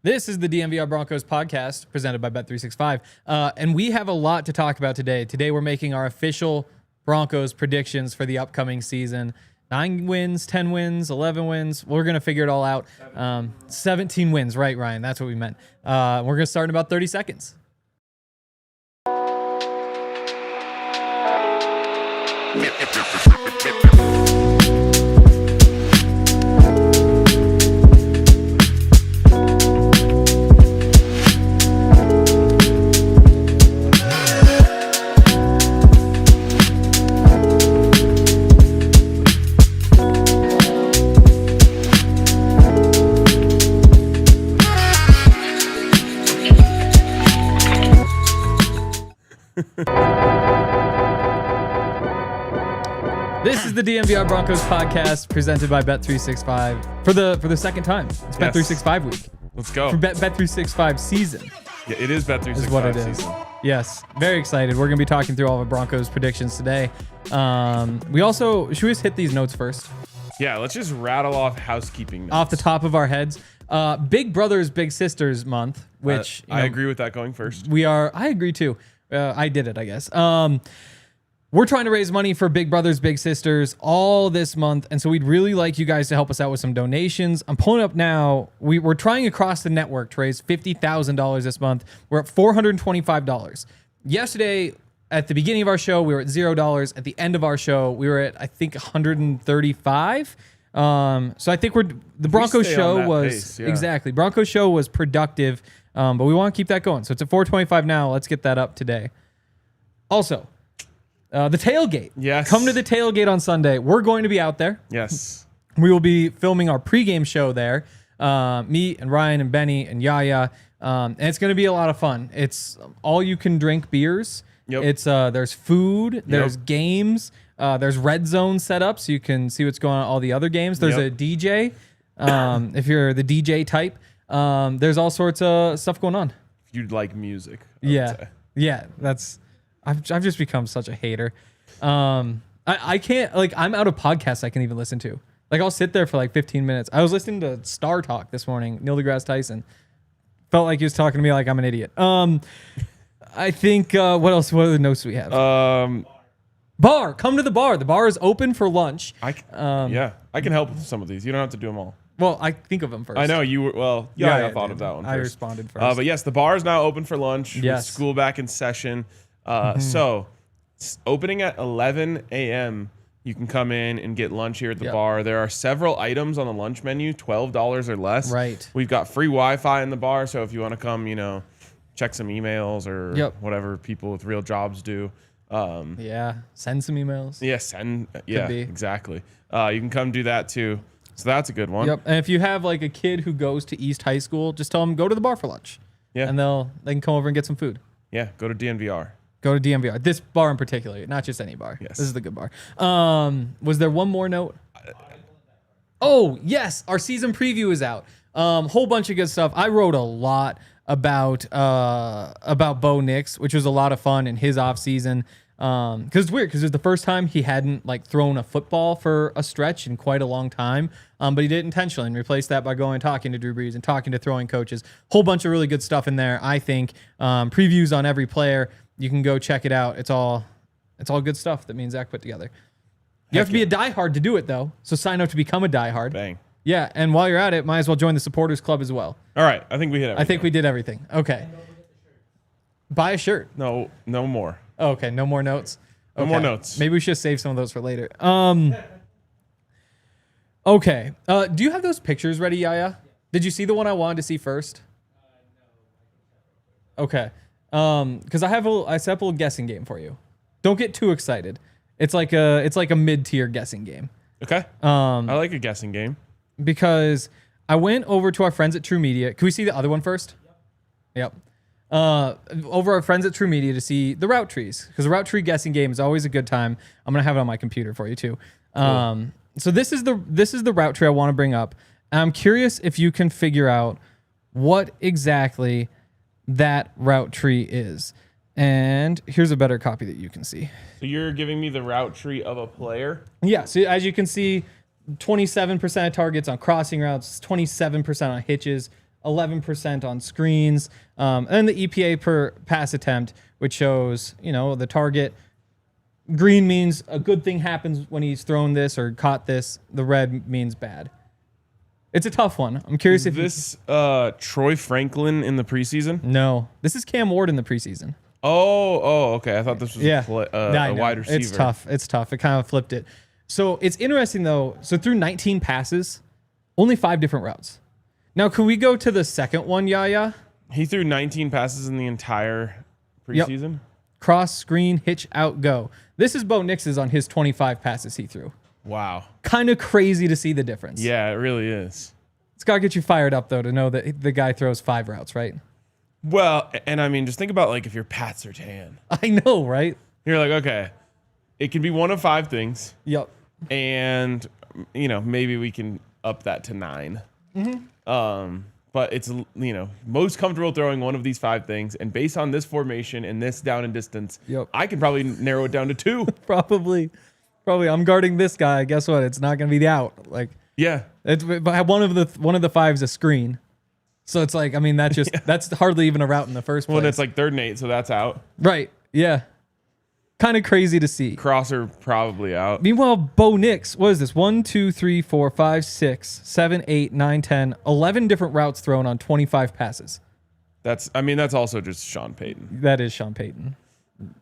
This is the DNVR Broncos Podcast presented by Bet365. And we have a lot to talk about today. Today we're making our official Broncos predictions for the upcoming season. 9 wins, 10 wins, 11 wins. We're going to figure it all out. 17 wins, right, Ryan? That's what we meant. We're going to start in about 30 seconds. This is the DNVR Broncos Podcast presented by Bet365 for the second time. It's Bet365 week. Let's go. For Bet365 season. Yeah, it is Bet365 is what it is. season. Yes, very excited. We're going to be talking through all of the Broncos predictions today. We also, should we just hit these notes first? Yeah, let's just rattle off housekeeping notes. Off the top of our heads. Big Brothers, Big Sisters month, which I agree with that going first. I agree too. I did it, I guess. We're trying to raise money for Big Brothers, Big Sisters all this month, and so we'd really like you guys to help us out with some donations. I'm pulling up now. We're trying across the network to raise $50,000 this month. We're at $425. Yesterday, at the beginning of our show, we were at $0. At the end of our show, we were at, I think, $135. So I think the Broncos show was pace, yeah. Exactly. Broncos show was productive, but we want to keep that going. So it's at $425 now. Let's get that up today. Also, the tailgate. Yes. Come to the tailgate on Sunday. We're going to be out there. Yes. We will be filming our pregame show there. Me and Ryan and Benny and Yaya. And it's going to be a lot of fun. It's all you can drink beers. Yep. It's there's food, there's games, there's red zone set up so you can see what's going on in all the other games. There's a DJ. If you're the DJ type, there's all sorts of stuff going on. If you'd like music. Yeah, that's I've just become such a hater. I can't, like, I'm out of podcasts I can even listen to. Like, I'll sit there for like 15 minutes. I was listening to Star Talk this morning, Neil deGrasse Tyson. Felt like he was talking to me like I'm an idiot. I think, what else? What other notes do we have? Bar. Come to the bar. The bar is open for lunch. I can help with some of these. You don't have to do them all. Well, I think of them first. I know you were, well, I thought of that one first. I responded first. But yes, the bar is now open for lunch. Yes. With school back in session. So opening at 11 a.m., you can come in and get lunch here at the bar. There are several items on the lunch menu, $12 or less. Right. We've got free Wi-Fi in the bar, so if you want to come, check some emails or whatever people with real jobs do. Send some emails. Exactly. You can come do that too. So that's a good one. Yep. And if you have like a kid who goes to East High School, just tell them go to the bar for lunch. Yeah. And they can come over and get some food. Yeah. Go to DNVR. Go to DNVR. This bar in particular, not just any bar. Yes. This is the good bar. Was there one more note? Oh, yes. Our season preview is out. Whole bunch of good stuff. I wrote a lot about Bo Nix, which was a lot of fun in his off season. Because it's weird, because it was the first time he hadn't like thrown a football for a stretch in quite a long time. But he did it intentionally and replaced that by going and talking to Drew Brees and talking to throwing coaches. Whole bunch of really good stuff in there, I think. Previews on every player. You can go check it out. It's all good stuff that me and Zach put together. You have to be a diehard to do it, though. So sign up to become a diehard. Bang. Yeah, and while you're at it, might as well join the supporters club as well. All right, I think we hit everything. I think we did everything. Okay. Buy a shirt. No more. Okay, no more notes. No more notes. Maybe we should save some of those for later. Okay. Do you have those pictures ready, Yaya? Did you see the one I wanted to see first? No. Okay. Because I set up a little guessing game for you. Don't get too excited. It's like a mid-tier guessing game. Okay. I like a guessing game. Because I went over to our friends at True Media. Can we see the other one first? Yep. Over our friends at True Media to see the route trees, because the route tree guessing game is always a good time. I'm gonna have it on my computer for you too. Cool. So this is the route tree I want to bring up. And I'm curious if you can figure out what exactly that route tree is. And here's a better copy that you can see. So you're giving me the route tree of a player? Yeah. So as you can see, 27% of targets on crossing routes, 27% on hitches, 11% on screens. And the EPA per pass attempt, which shows, the target. Green means a good thing happens when he's thrown this or caught this. The red means bad. It's a tough one. I'm curious if this Troy Franklin in the preseason. No, this is Cam Ward in the preseason. Oh, okay. I thought this was a wide receiver. It's tough. It kind of flipped it. So it's interesting though. So through 19 passes, only 5 different routes. Now, can we go to the second one, Yaya? He threw 19 passes in the entire preseason. Yep. Cross, screen, hitch, out, go. This is Bo Nix's on his 25 passes he threw. Wow. Kind of crazy to see the difference. Yeah, it really is. It's got to get you fired up, though, to know that the guy throws 5 routes, right? Well, and I mean, just think about, like, if you're Pat Surtain. I know, right? You're like, okay, it can be one of 5 things. Yep. And, maybe we can up that to 9. Mm-hmm. But it's, most comfortable throwing one of these 5 things. And based on this formation and this down and distance, I can probably narrow it down to 2. Probably. I'm guarding this guy. Guess what? It's not going to be the out. Like, yeah. It's one of the 5's a screen. So it's like, I mean, that's hardly even a route in the first place. Well, it's like 3rd and 8, so that's out. Right. Yeah. Kind of crazy to see. Crosser probably out. Meanwhile, Bo Nix, what is this? 1, 2, 3, 4, 5, 6, 7, 8, 9, 10, 11 different routes thrown on 25 passes. That's also just Sean Payton. That is Sean Payton.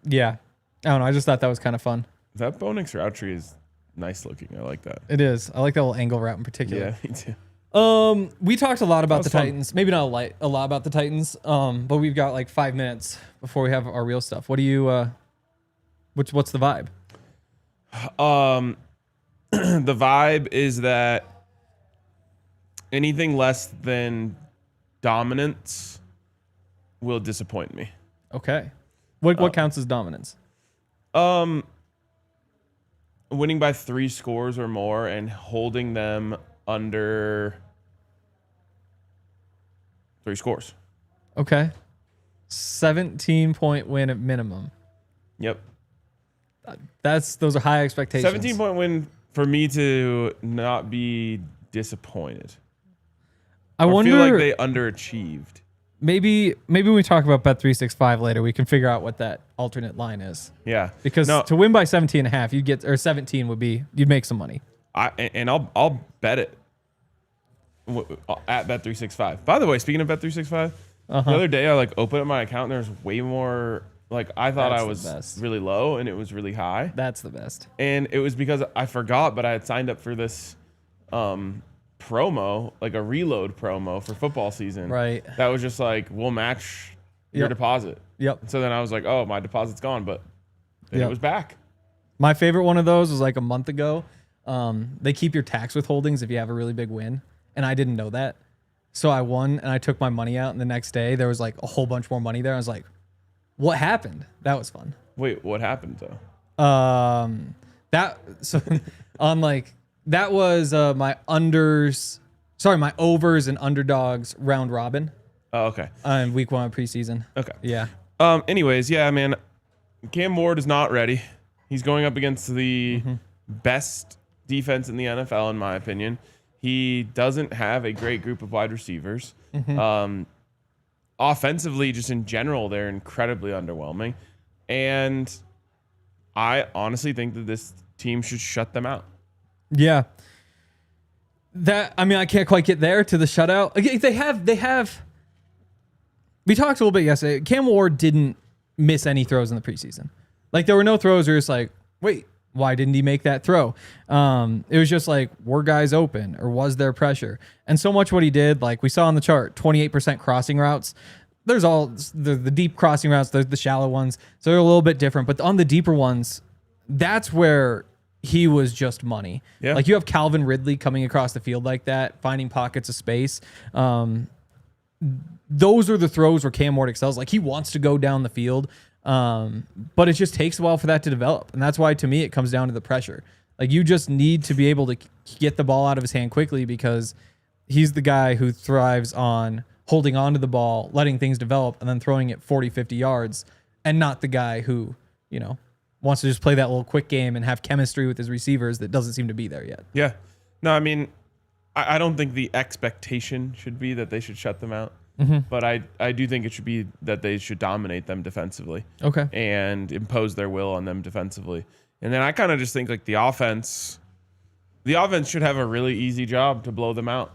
Yeah. I don't know. I just thought that was kind of fun. That Bo Nix route tree is nice looking. I like that. It is. I like that little angle route in particular. Yeah, me too. We talked a lot about the fun. Titans. Maybe not a lot about the Titans. But we've got like 5 minutes before we have our real stuff. What do you? What's the vibe? The vibe is that anything less than dominance will disappoint me. Okay. What counts as dominance? Winning by 3 scores or more and holding them under 3 scores. Okay. 17-point win at minimum. Yep. Those are high expectations. 17-point win for me to not be disappointed. I wonder, feel like they underachieved. Maybe when we talk about Bet365 later, we can figure out what that alternate line is. Yeah. Because to win by 17.5, you'd get, or 17 would be, you'd make some money. I'll bet it at Bet365. By the way, speaking of Bet365, the other day I opened up my account and there's way more. I thought I was really low and it was really high. That's the best. And it was because I forgot, but I had signed up for this promo, like a reload promo for football season. Right. That was just we'll match your deposit. Yep. So then I was like, oh, my deposit's gone, but then it was back. My favorite one of those was like a month ago. They keep your tax withholdings if you have a really big win. And I didn't know that. So I won and I took my money out. And the next day there was a whole bunch more money there. I was like, what happened? That was fun. Wait, what happened though? That was my overs and underdogs round robin. Oh, okay. Week 1 of preseason. Okay. Yeah. Anyways, yeah, man. Cam Ward is not ready. He's going up against the best defense in the NFL, in my opinion. He doesn't have a great group of wide receivers. Offensively, just in general, they're incredibly underwhelming. And I honestly think that this team should shut them out. Yeah. I can't quite get there to the shutout. They have. We talked a little bit yesterday. Cam Ward didn't miss any throws in the preseason. There were no throws where it's wait, why didn't he make that throw? It was just were guys open or was there pressure? And so much what he did, we saw on the chart, 28% crossing routes. There's all the deep crossing routes, there's the shallow ones. So they're a little bit different. But on the deeper ones, that's where he was just money. Yeah. You have Calvin Ridley coming across the field like that, finding pockets of space. Those are the throws where Cam Ward excels. He wants to go down the field. But it just takes a while for that to develop. And that's why, to me, it comes down to the pressure. You just need to be able to get the ball out of his hand quickly because he's the guy who thrives on holding on to the ball, letting things develop, and then throwing it 40, 50 yards, and not the guy who, wants to just play that little quick game and have chemistry with his receivers that doesn't seem to be there yet. Yeah. No, I mean, I don't think the expectation should be that they should shut them out. But I do think it should be that they should dominate them defensively. Okay. And impose their will on them defensively. And then I kind of just think like the offense should have a really easy job to blow them out.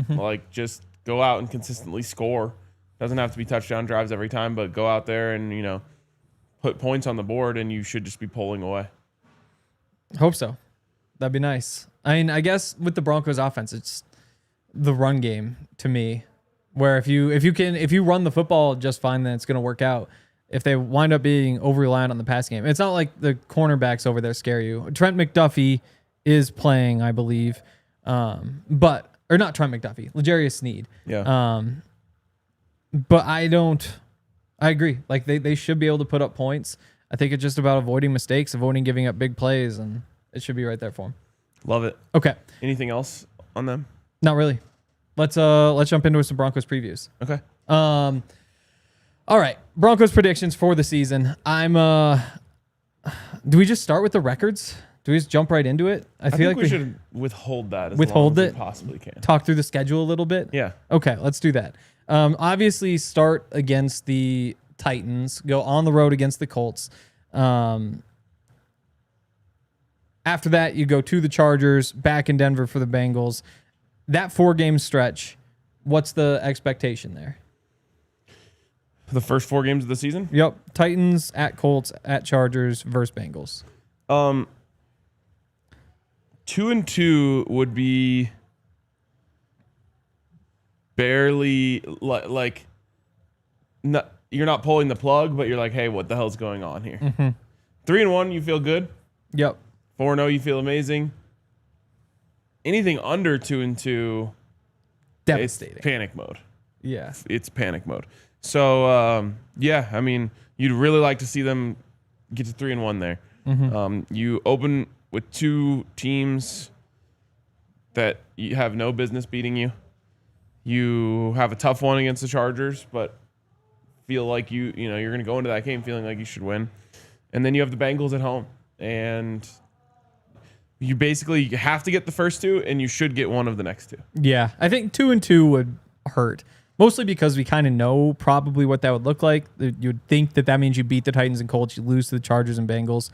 Like just go out and consistently score. Doesn't have to be touchdown drives every time, but go out there and, put points on the board and you should just be pulling away. Hope so. That'd be nice. I mean, I guess with the Broncos offense, it's the run game to me, where if you run the football just fine, then it's going to work out. If they wind up being over reliant on the pass game, it's not like the cornerbacks over there scare you. Trent McDuffie is playing, I believe, or not Trent McDuffie, L'Jarius Sneed. Yeah. But I agree. Like they should be able to put up points. I think it's just about avoiding mistakes, avoiding giving up big plays, and it should be right there for them. Love it. Okay. Anything else on them? Not really. Let's jump into some Broncos previews. Okay. All right. Broncos predictions for the season. Do we just start with the records? Do we just jump right into it? I feel like we should withhold that as withhold long as it? we possibly can. Talk through the schedule a little bit? Yeah. Okay, let's do that. Obviously start against the Titans, go on the road against the Colts. After that, you go to the Chargers, back in Denver for the Bengals. That 4-game stretch, what's the expectation there? The first 4 games of the season? Yep. Titans, at Colts, at Chargers, versus Bengals. 2-2 would be barely like not, you're not pulling the plug, but you're like, hey, what the hell's going on here? 3-1, you feel good. Yep. 4-0, you feel amazing. Anything under 2-2, Devastating. it's panic mode. Yeah. It's panic mode. So, yeah, I mean, you'd really like to see them get to 3-1 there. You open with 2 teams that you have no business beating you. You have a tough one against the Chargers, but feel like you're going to go into that game feeling like you should win. And then you have the Bengals at home, and you basically have to get the first 2, and you should get one of the next 2. Yeah, I think 2-2 would hurt. Mostly because we kind of know probably what that would look like. You'd think that means you beat the Titans and Colts, you lose to the Chargers and Bengals.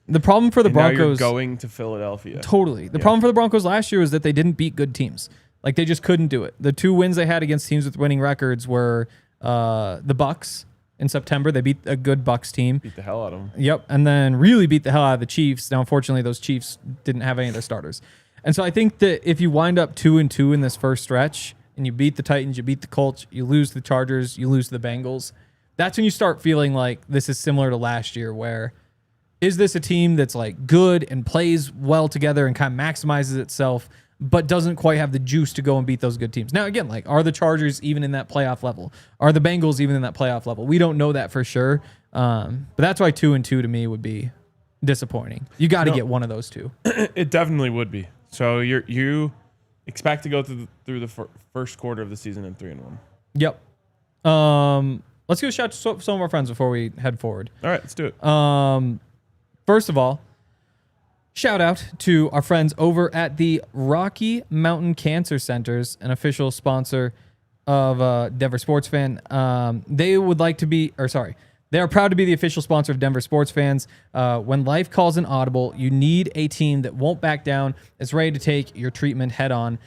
The problem for the Broncos... Now you're going to Philadelphia. Totally. The problem for the Broncos last year was that they didn't beat good teams. Like, they just couldn't do it. The 2 wins they had against teams with winning records were the Bucks in September. They beat a good Bucks team. Beat the hell out of them. Yep, and then really beat the hell out of the Chiefs. Now, unfortunately, those Chiefs didn't have any of their starters. And so I think that if you wind up 2-2 in this first stretch... and you beat the Titans, you beat the Colts, you lose the Chargers, you lose the Bengals, that's when you start feeling like this is similar to last year, where is this a team that's like good and plays well together and kind of maximizes itself, but doesn't quite have the juice to go and beat those good teams? Now, again, like, are the Chargers even in that playoff level? Are the Bengals even in that playoff level? We don't know that for sure, but that's why 2-2 to me would be disappointing. You got to get one of those 2. It definitely would be. So you expect to go through the first quarter of the season in 3-1. Yep. Let's give a shout to some of our friends before we head forward. All right, let's do it. First of all, shout out to our friends over at the Rocky Mountain Cancer Centers, an official sponsor of Denver Sports Fan. They are proud to be the official sponsor of Denver Sports Fans. When life calls an audible, you need a team that won't back down, is ready to take your treatment head on.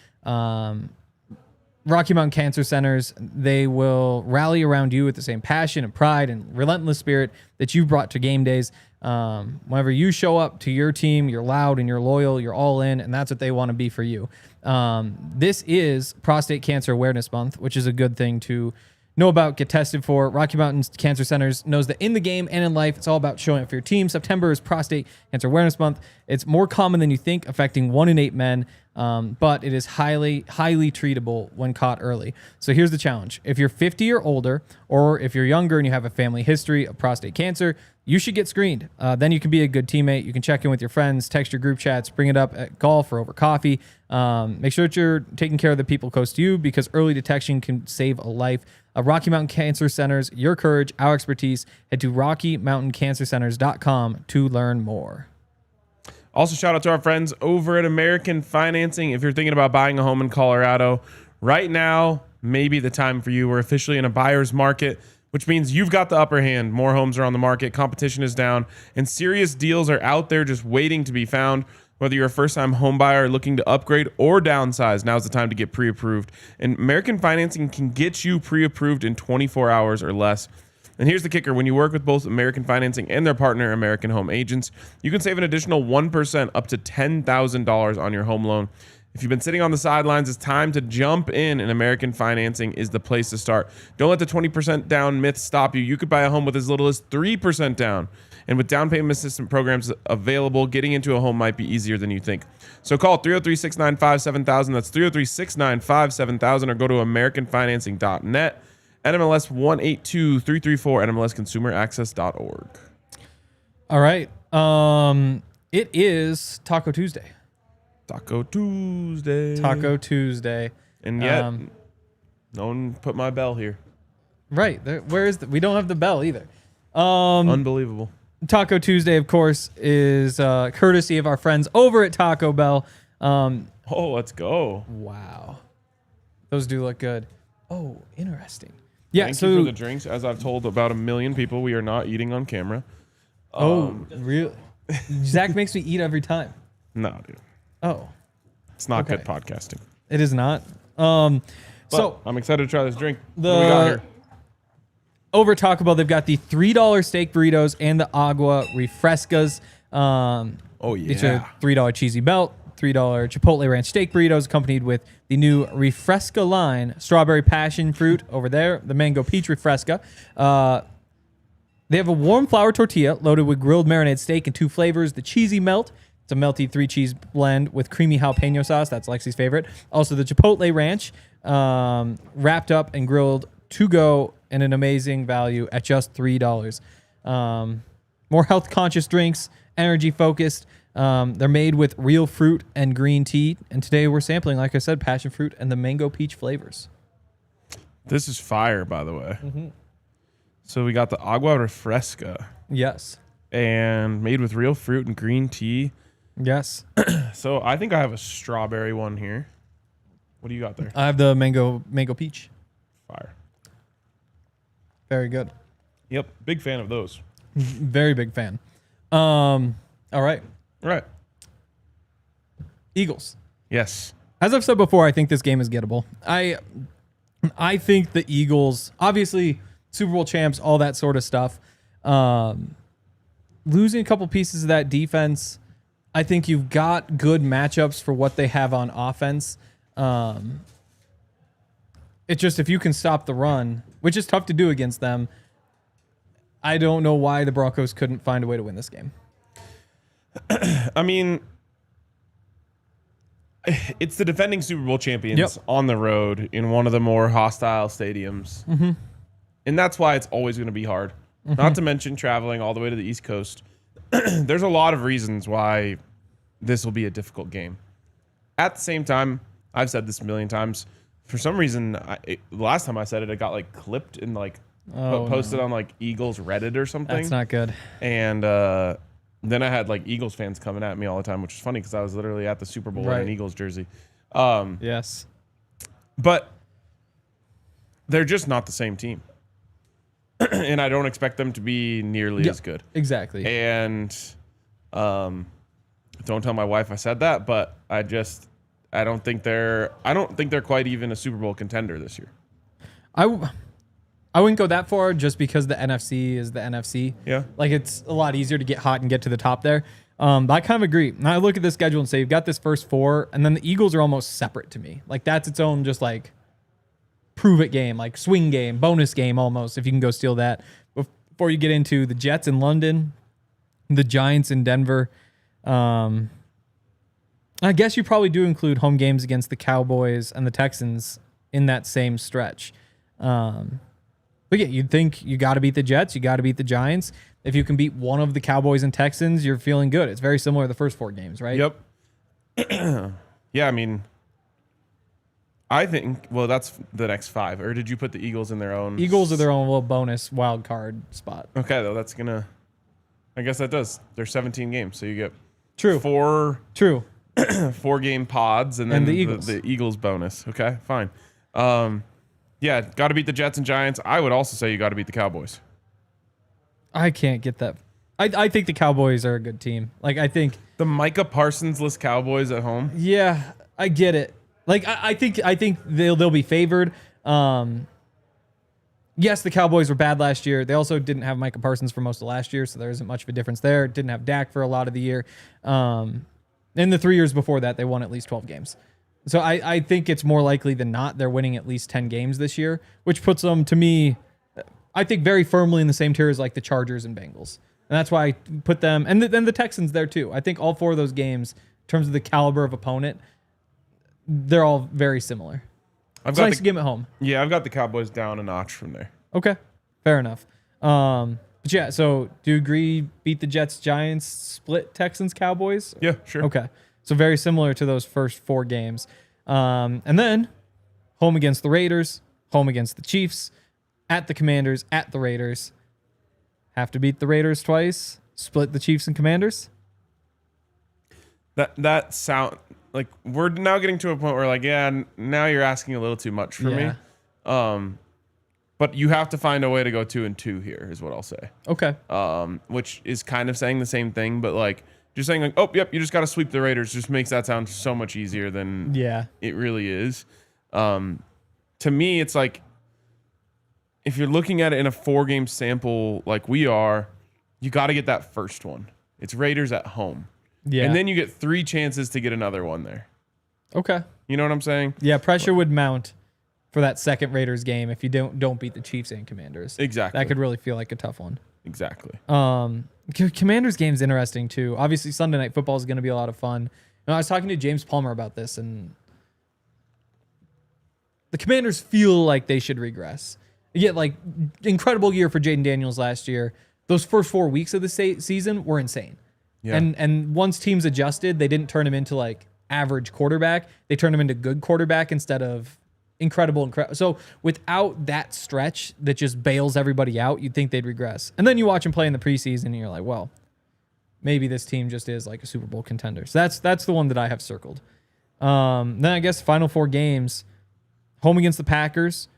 Rocky Mountain Cancer Centers, they will rally around you with the same passion and pride and relentless spirit that you brought to game days. Whenever you show up to your team, you're loud and you're loyal, you're all in, and that's what they want to be for you. This is Prostate Cancer Awareness Month, which is a good thing to know about, get tested for. Rocky Mountain Cancer Centers knows that in the game and in life, it's all about showing up for your team. September is Prostate Cancer Awareness Month. It's more common than you think, affecting 1 in 8 men, but it is highly, highly treatable when caught early. So here's the challenge. If you're 50 or older, or if you're younger and you have a family history of prostate cancer, you should get screened. Then you can be a good teammate. You can check in with your friends, text your group chats, bring it up at golf or over coffee. Make sure that you're taking care of the people close to you, because early detection can save a life. Rocky Mountain Cancer Centers, your courage, our expertise. Head to RockyMountainCancerCenters.com to learn more. Also, shout out to our friends over at American Financing. If you're thinking about buying a home in Colorado, right now, maybe the time for you. We're officially in a buyer's market, which means you've got the upper hand. More homes are on the market, competition is down, and serious deals are out there just waiting to be found. Whether you're a first-time home buyer looking to upgrade or downsize, now's the time to get pre-approved. And American Financing can get you pre-approved in 24 hours or less. And here's the kicker. When you work with both American Financing and their partner, American Home Agents, you can save an additional 1% up to $10,000 on your home loan. If you've been sitting on the sidelines, it's time to jump in, and American Financing is the place to start. Don't let the 20% down myth stop you. You could buy a home with as little as 3% down. And with down payment assistance programs available, getting into a home might be easier than you think. So call 303-695-7000. That's 303-695-7000, or go to AmericanFinancing.net. NMLS 182334, NMLSConsumerAccess.org. All right. It is Taco Tuesday. Taco Tuesday. Taco Tuesday. And yet, no one put my bell here. Right. Where is we don't have the bell either. Unbelievable. Taco Tuesday, of course, is courtesy of our friends over at Taco Bell. Let's go. Wow. Those do look good. Oh, interesting. Yeah, Thank you for the drinks. As I've told about 1 million people, we are not eating on camera. Really? Zach makes me eat every time. No, dude. Oh. It's not good podcasting. It is not. So I'm excited to try this drink. What do we got here? Over at Taco Bell, they've got the $3 steak burritos and the agua refrescas. Each a $3 cheesy belt, $3 Chipotle ranch steak burritos, accompanied with the new Refresca line, strawberry passion fruit over there, the mango peach Refresca. They have a warm flour tortilla loaded with grilled marinade steak in 2 flavors, the cheesy melt. It's a melty 3-cheese blend with creamy jalapeno sauce. That's Lexi's favorite. Also, the Chipotle ranch, wrapped up and grilled to go, and an amazing value at just $3. More health-conscious drinks, energy-focused. They're made with real fruit and green tea. And today we're sampling, like I said, passion fruit and the mango peach flavors. This is fire, by the way. Mm-hmm. So we got the agua refresca. Yes. And made with real fruit and green tea. Yes. So I think I have a strawberry one here. What do you got there? I have the mango peach. Fire. Very good. Yep. Big fan of those. Very big fan. All right. Right. Eagles. Yes. As I've said before, I think this game is gettable. I think the Eagles, obviously Super Bowl champs, all that sort of stuff. Losing a couple pieces of that defense, I think you've got good matchups for what they have on offense. It's just if you can stop the run, which is tough to do against them, I don't know why the Broncos couldn't find a way to win this game. I mean, it's the defending Super Bowl champions on the road in one of the more hostile stadiums. Mm-hmm. And that's why it's always going to be hard. Mm-hmm. Not to mention traveling all the way to the East Coast. There's a lot of reasons why this will be a difficult game. At the same time, I've said this a million times. For some reason, the last time I said it, it got like clipped and like posted on like Eagles Reddit or something. That's not good. And then I had like Eagles fans coming at me all the time, which is funny because I was literally at the Super Bowl in an Eagles jersey. Yes. But they're just not the same team. And I don't expect them to be nearly as good. Exactly. And don't tell my wife I said that, but I don't think they're quite even a Super Bowl contender this year. I wouldn't go that far just because the NFC is the NFC. Yeah. Like it's a lot easier to get hot and get to the top there. But I kind of agree. Now I look at this schedule and say you've got this first 4, and then the Eagles are almost separate to me. Like that's its own just like prove it game, like swing game, bonus game almost, if you can go steal that. Before you get into the Jets in London, the Giants in Denver. I guess you probably do include home games against the Cowboys and the Texans in that same stretch. But yeah, you'd think you got to beat the Jets, you got to beat the Giants. If you can beat one of the Cowboys and Texans, you're feeling good. It's very similar to the first 4 games, right? Yep. Yeah, I mean, I think, well, that's the next 5. Or did you put the Eagles in their own? Eagles are their own little bonus wild card spot. Okay, though, that's going to, I guess that does. There's 17 games, so you get True. Four True. 4-game pods, and then the Eagles. The Eagles bonus. Okay, fine. Yeah, got to beat the Jets and Giants. I would also say you got to beat the Cowboys. I can't get that. I think the Cowboys are a good team. Like, I think The Micah Parsons-less Cowboys at home. yeah, I get it. Like, I think they'll be favored. Yes, the Cowboys were bad last year. They also didn't have Micah Parsons for most of last year, so there isn't much of a difference there. Didn't have Dak for a lot of the year. In the 3 years before that, they won at least 12 games. So I think it's more likely than not they're winning at least 10 games this year, which puts them, to me, I think very firmly in the same tier as like the Chargers and Bengals. And that's why I put them, and then the Texans there too. I think all 4 of those games, in terms of the caliber of opponent, they're all very similar. It's nice to get them at home. Yeah, I've got the Cowboys down a notch from there. Okay, fair enough. But yeah, so do you agree beat the Jets, Giants, split Texans, Cowboys? Yeah, sure. Okay, so very similar to those first 4 games. And then home against the Raiders, home against the Chiefs, at the Commanders, at the Raiders. Have to beat the Raiders twice, split the Chiefs and Commanders? That sound like we're now getting to a point where like, yeah, now you're asking a little too much for me. But you have to find a way to go 2-2 here, is what I'll say. Okay. Which is kind of saying the same thing, but like just saying like, oh, yep, you just got to sweep the Raiders just makes that sound so much easier than it really is. To me, it's like if you're looking at it in a 4-game sample like we are, you got to get that first one. It's Raiders at home. Yeah. And then you get 3 chances to get another one there. Okay. You know what I'm saying? Yeah, pressure would mount for that second Raiders game if you don't beat the Chiefs and Commanders. Exactly. That could really feel like a tough one. Exactly. Commanders game's interesting too. Obviously, Sunday Night Football is going to be a lot of fun. I was talking to James Palmer about this, and the Commanders feel like they should regress. Yeah, like incredible year for Jaden Daniels last year. Those first 4 weeks of the season were insane. Yeah. And once teams adjusted, they didn't turn him into like average quarterback. They turned him into good quarterback instead of incredible. So without that stretch that just bails everybody out, you'd think they'd regress. And then you watch him play in the preseason, and you're like, well, maybe this team just is like a Super Bowl contender. So that's the one that I have circled. Then I guess final 4 games: home against the Packers,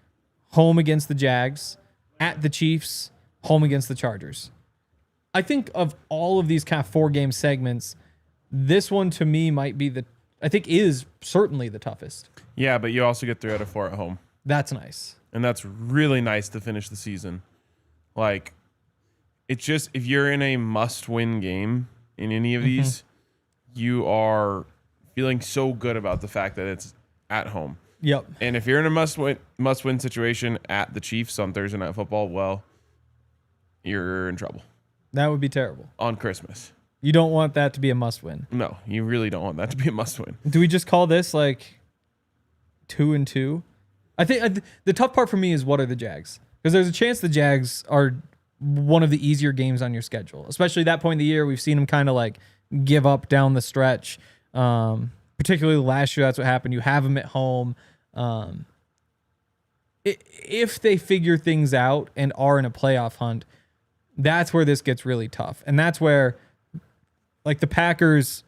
home against the Jags, at the Chiefs, home against the Chargers. I think of all of these kind of 4-game segments, this one to me might be is certainly the toughest. Yeah, but you also get 3 out of 4 at home. That's nice. And that's really nice to finish the season. Like, it's just, if you're in a must-win game in any of these, you are feeling so good about the fact that it's at home. Yep. And if you're in a must-win situation at the Chiefs on Thursday Night Football, well, you're in trouble. That would be terrible. On Christmas. You don't want that to be a must-win. No, you really don't want that to be a must-win. Do we just call this like 2-2? I think the tough part for me is what are the Jags? Because there's a chance the Jags are one of the easier games on your schedule. Especially that point in the year, we've seen them kind of like give up down the stretch. Particularly last year, that's what happened. You have them at home. If they figure things out and are in a playoff hunt, that's where this gets really tough. And that's where, like, the Packers,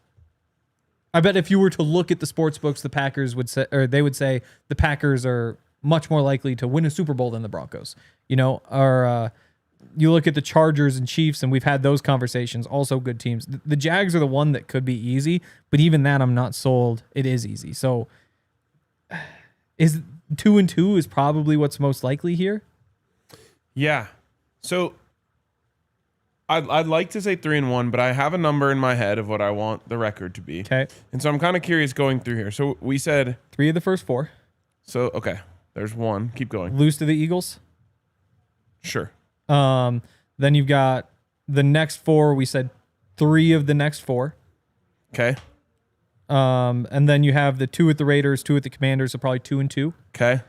I bet if you were to look at the sports books, the Packers would say, or they would say the Packers are much more likely to win a Super Bowl than the Broncos, or you look at the Chargers and Chiefs, and we've had those conversations, also good teams. The Jags are the one that could be easy, but even that I'm not sold it is easy. So is 2-2 is probably what's most likely here? Yeah. So I'd like to say 3-1, but I have a number in my head of what I want the record to be. Okay. And so I'm kind of curious going through here. So we said 3 of the first 4. So, okay. There's 1. Keep going. Lose to the Eagles. Sure. Then you've got the next 4. We said 3 of the next 4. Okay. And then you have the 2 at the Raiders, 2 at the Commanders, so probably 2-2. Okay.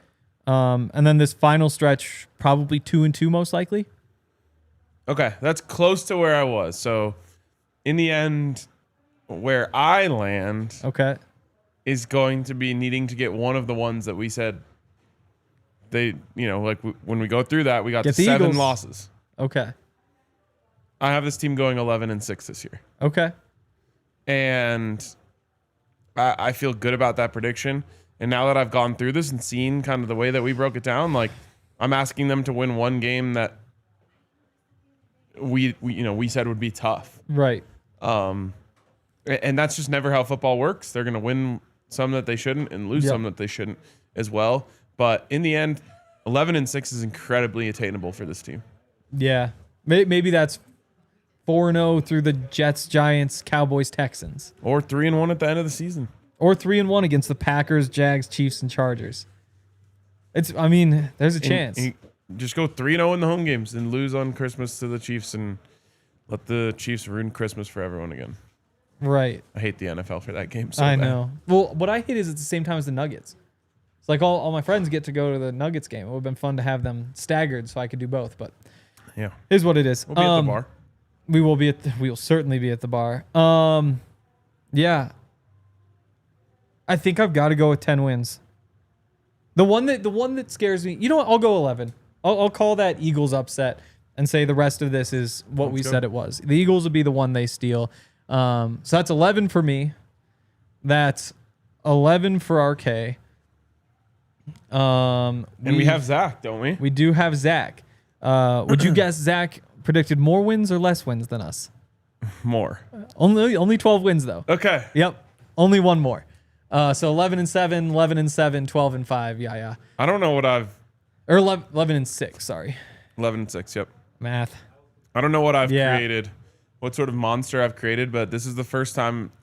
And then this final stretch, probably 2-2 most likely. Okay, that's close to where I was. So, in the end, where I land is going to be needing to get one of the ones that we said when we go through that, we got the 7 Eagles. losses. Okay. I have this team going 11-6 this year. Okay. And I feel good about that prediction. And now that I've gone through this and seen kind of the way that we broke it down, like I'm asking them to win one game that we said would be tough. Right. And that's just never how football works. They're going to win some that they shouldn't and lose some that they shouldn't as well. But in the end, 11-6 is incredibly attainable for this team. Yeah. Maybe that's 4-0 through the Jets, Giants, Cowboys, Texans. Or 3-1 at the end of the season. Or 3-1 against the Packers, Jags, Chiefs, and Chargers. There's a chance. And just go 3-0 in the home games and lose on Christmas to the Chiefs and let the Chiefs ruin Christmas for everyone again. Right. I hate the NFL for that game so I bad. know. Well, what I hate is it's the same time as the Nuggets. It's like all my friends get to go to the Nuggets game. It would have been fun to have them staggered so I could do both, but yeah, here's what it is. We'll be at the bar. We will certainly be at the bar. Yeah. I think I've got to go with 10 wins. The one that scares me, you know what? I'll go 11. I'll call that Eagles upset and say the rest of this is what we said it was. The Eagles will be the one they steal. So that's 11 for me. That's 11 for RK. And we have Zach, don't we? We do have Zach. Would you guess Zach predicted more wins or less wins than us? More. Only 12 wins though. Okay. Yep. Only one more. So 11-7, 11-7, 12-5. Yeah. I don't know what I've... Or 11-6, sorry. 11-6, yep. Math. I don't know what I've created, what sort of monster I've created, but this is the first time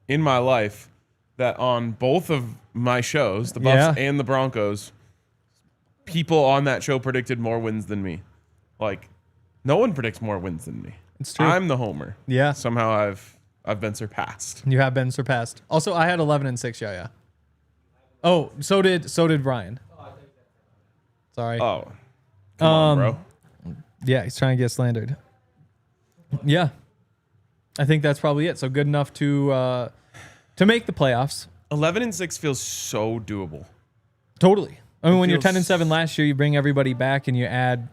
in my life that on both of my shows, the Buffs and the Broncos, people on that show predicted more wins than me. Like, no one predicts more wins than me. It's true. I'm the homer. Yeah. Somehow I've been surpassed. You have been surpassed. Also, I had 11-6. Yeah. Oh, so did Brian. Sorry. Oh, come on, bro. Yeah, he's trying to get slandered. Yeah, I think that's probably it. So good enough to make the playoffs. 11-6 feels so doable. Totally. I mean, when you're 10-7 last year, you bring everybody back and you add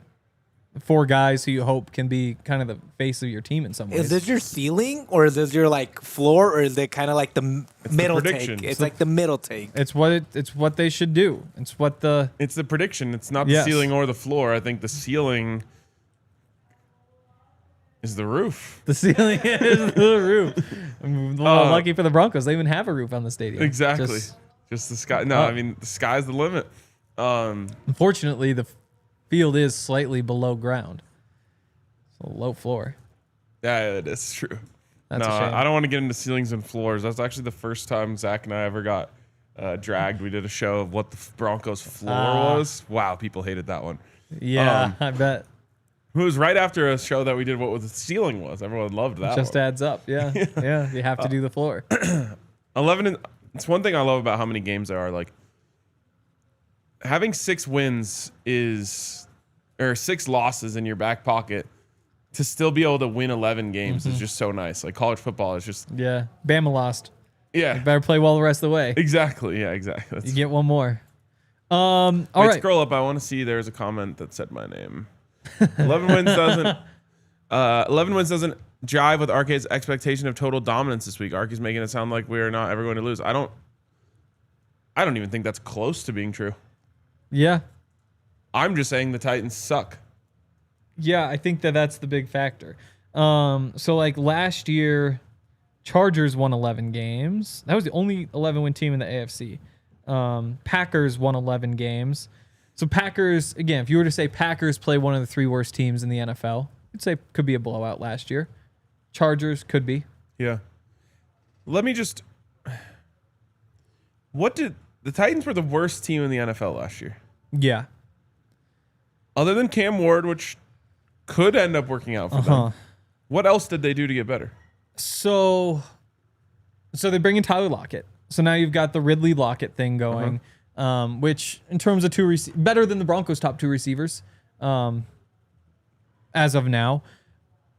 4 guys who you hope can be kind of the face of your team in some ways. Is this your ceiling, or is this your like floor, or is it kind of like the middle take? It's like the middle take. It's what they should do. It's the prediction. It's not the ceiling or the floor. I think the ceiling is the roof. The ceiling is the roof. I'm lucky for the Broncos. They even have a roof on the stadium. Exactly. Just the sky. No, I mean, the sky's the limit. Unfortunately, the field is slightly below ground. It's a low floor. Yeah, it is true. That's a shame. I don't want to get into ceilings and floors. That's actually the first time Zach and I ever got dragged. We did a show of what the Broncos floor was. Wow, people hated that one. Yeah, I bet. It was right after a show that we did what the ceiling was. Everyone loved that. Just one. adds up. Yeah. Yeah. You have to do the floor. 11. It's one thing I love about how many games there are. Like having 6 wins or 6 losses in your back pocket to still be able to win 11 games is just so nice. Like college football is just Bama lost. Yeah. You better play well the rest of the way. Exactly. Yeah. Exactly. You get one more. All right. Scroll up. I want to see. There's a comment that said my name. 11 wins doesn't jive with RK's expectation of total dominance this week. RK's making it sound like we're not ever going to lose. I don't even think that's close to being true. Yeah. I'm just saying the Titans suck. Yeah, I think that's the big factor. So like last year, Chargers won 11 games. That was the only 11-win team in the AFC. Packers won 11 games. So Packers, again, if you were to say Packers play one of the 3 worst teams in the NFL, you'd say could be a blowout last year. Chargers could be. Yeah. Let me just... The Titans were the worst team in the NFL last year. Yeah. Other than Cam Ward, which could end up working out for them. What else did they do to get better? So they bring in Tyler Lockett. So now you've got the Ridley Lockett thing going. Which in terms of better than the Broncos' top 2 receivers as of now.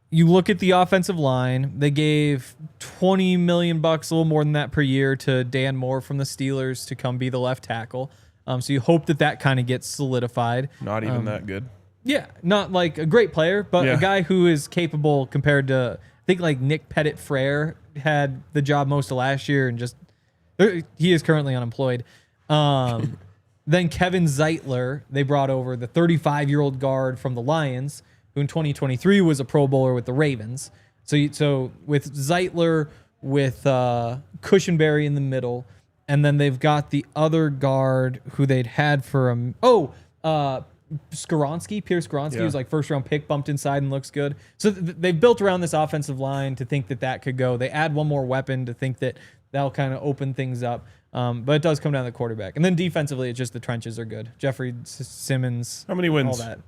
You look at the offensive line, they gave $20 million, a little more than that per year, to Dan Moore from the Steelers to come be the left tackle. So you hope that kind of gets solidified. Not even that good. Yeah, not like a great player, but a guy who is capable compared to think like Nick Pettit-Frere had the job most of last year and just he is currently unemployed. Then Kevin Zeitler, they brought over the 35-year-old guard from the Lions, who in 2023 was a Pro Bowler with the Ravens. So with Zeitler, with Cushenberry in the middle, and then they've got the other guard who they'd had for Skoronski, Pierce Skoronski, who's like first-round pick, bumped inside and looks good. So they've built around this offensive line to think that could go. They add one more weapon to think that that'll kind of open things up. But it does come down to the quarterback. And then defensively, it's just the trenches are good. Jeffrey Simmons. How many wins? All that.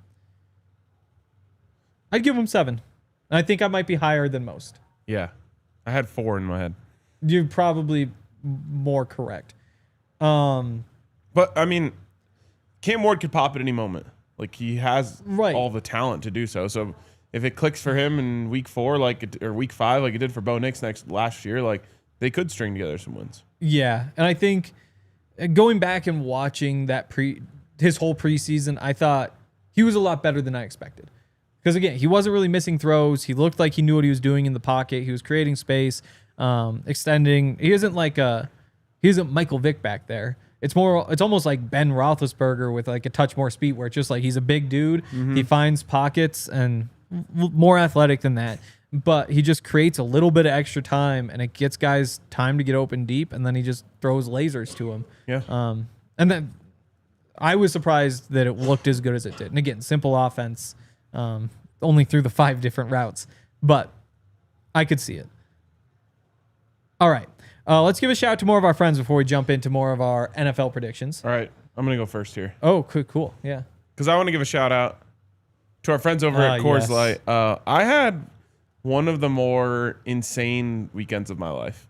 I'd give them 7. And I think I might be higher than most. Yeah. I had 4 in my head. You're probably more correct. But, I mean, Cam Ward could pop at any moment. Like, he has all the talent to do so. So, if it clicks for him in week 4, or week 5, like it did for Bo Nix last year, like, they could string together some wins. Yeah, and I think going back and watching his whole preseason, I thought he was a lot better than I expected. Because again, he wasn't really missing throws. He looked like he knew what he was doing in the pocket. He was creating space, extending. He isn't Michael Vick back there. It's almost like Ben Roethlisberger with like a touch more speed, where it's just like he's a big dude. Mm-hmm. He finds pockets and more athletic than that. But he just creates a little bit of extra time, and it gets guys time to get open deep, and then he just throws lasers to him. Yeah. And then I was surprised that it looked as good as it did. And again, simple offense, only through the 5 different routes, but I could see it. All right. Let's give a shout out to more of our friends before we jump into more of our NFL predictions. All right. I'm going to go first here. Oh, cool. Yeah. Because I want to give a shout out to our friends over at Coors Light. I had one of the more insane weekends of my life.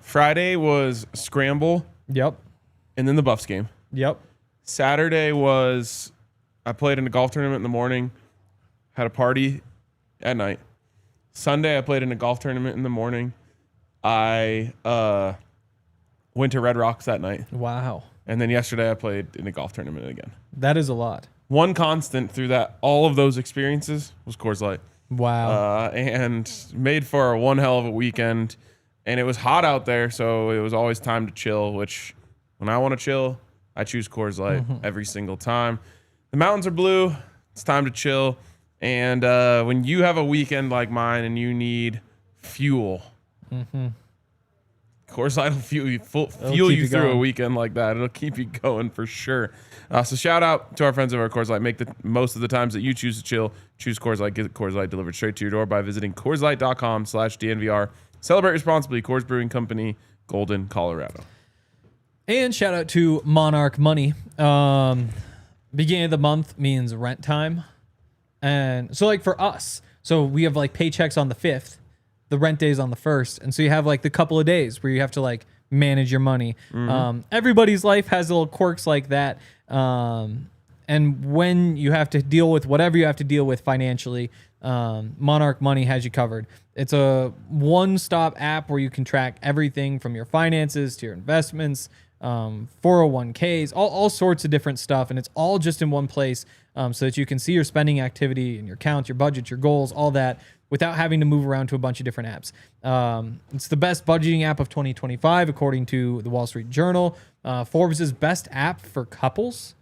Friday was Scramble. Yep. And then the Buffs game. Yep. Saturday was I played in a golf tournament in the morning, had a party at night. Sunday I played in a golf tournament in the morning. I went to Red Rocks that night. Wow. And then yesterday I played in a golf tournament again. That is a lot. One constant through all of those experiences was Coors Light. Wow. And made for one hell of a weekend. And it was hot out there, so it was always time to chill, which when I want to chill, I choose Coors Light every single time. The mountains are blue. It's time to chill. And when you have a weekend like mine and you need fuel, Coors Light will fuel you through a weekend like that. It'll keep you going for sure. So shout out to our friends over at Coors Light. Make the most of the times that you choose to chill. Choose Coors Light. Get Coors Light delivered straight to your door by visiting CoorsLight.com/DNVR. Celebrate responsibly. Coors Brewing Company, Golden, Colorado. And shout out to Monarch Money. Beginning of the month means rent time. And so like for us, so we have like paychecks on the 5th. The rent day is on the 1st. And so you have like the couple of days where you have to like manage your money. Everybody's life has little quirks like that. And when you have to deal with whatever you have to deal with financially, Monarch Money has you covered. It's a one-stop app where you can track everything from your finances to your investments, 401ks, all sorts of different stuff. And it's all just in one place so that you can see your spending activity and your accounts, your budget, your goals, all that without having to move around to a bunch of different apps. It's the best budgeting app of 2025, according to the Wall Street Journal. Forbes' best app for couples,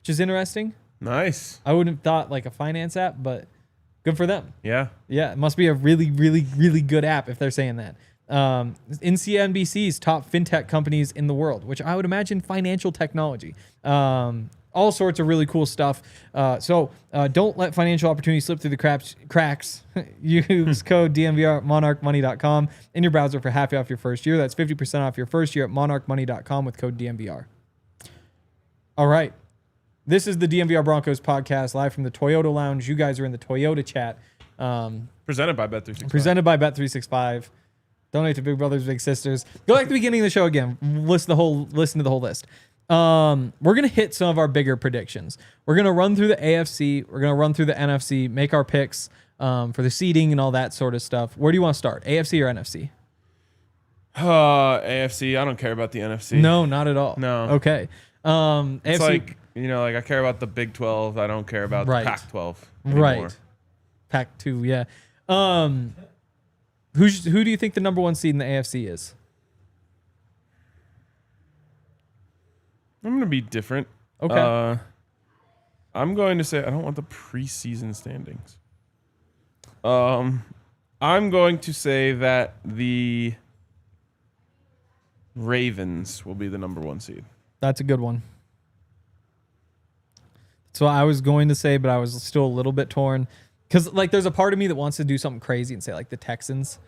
which is interesting. Nice. I wouldn't have thought like a finance app, but good for them. Yeah. Yeah, it must be a really, really, really good app if they're saying that. In CNBC's top fintech companies in the world, which I would imagine financial technology. All sorts of really cool stuff. So don't let financial opportunities slip through the cracks. Use code DNVR at monarchmoney.com in your browser for half off your first year. That's 50% off your first year at monarchmoney.com with code DNVR. All right. This is the DNVR Broncos podcast live from the Toyota Lounge. You guys are in the Toyota chat. Presented by Bet365. Presented by Bet365. Donate to Big Brothers Big Sisters. Go back to the beginning of the show again. Listen to the whole list. We're going to hit some of our bigger predictions. We're going to run through the AFC. We're going to run through the NFC, make our picks for the seeding and all that sort of stuff. Where do you want to start? AFC or NFC? AFC. I don't care about the NFC. No, not at all. No. Okay. It's AFC, like I care about the Big 12. I don't care about the Pac-12 anymore. Right. Pac-2, yeah. Who do you think the number 1 seed in the AFC is? I'm going to be different. Okay. I'm going to say I don't want the preseason standings. I'm going to say that the Ravens will be the number 1 seed. That's a good one. That's what I was going to say, but I was still a little bit torn. Because, like, there's a part of me that wants to do something crazy and say, like, the Texans.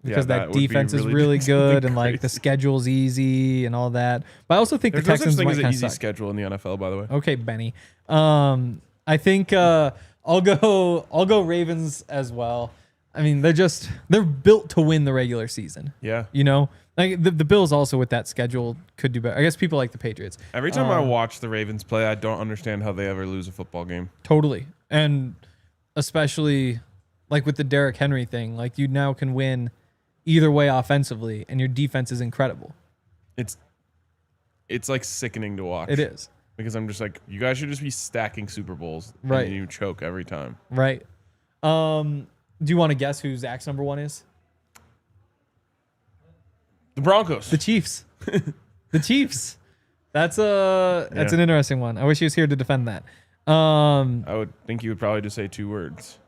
Because that defense is really good and, like, the schedule's easy and all that. But I also think the Texans might kind of suck. There's no such thing as an easy schedule in the NFL, by the way. Okay, Benny. I think I'll go Ravens as well. I mean, they're built to win the regular season. Yeah. You know? Like the Bills also with that schedule could do better. I guess people like the Patriots. Every time I watch the Ravens play, I don't understand how they ever lose a football game. Totally. And especially like with the Derrick Henry thing, like you now can win either way offensively and your defense is incredible. It's like sickening to watch. It is. Because I'm just like, you guys should just be stacking Super Bowls. Right. And you choke every time. Right. Do you want to guess who Zach's number 1 is? The Broncos. The Chiefs. The Chiefs. That's an interesting one. I wish he was here to defend that. I would think you would probably just say 2 words.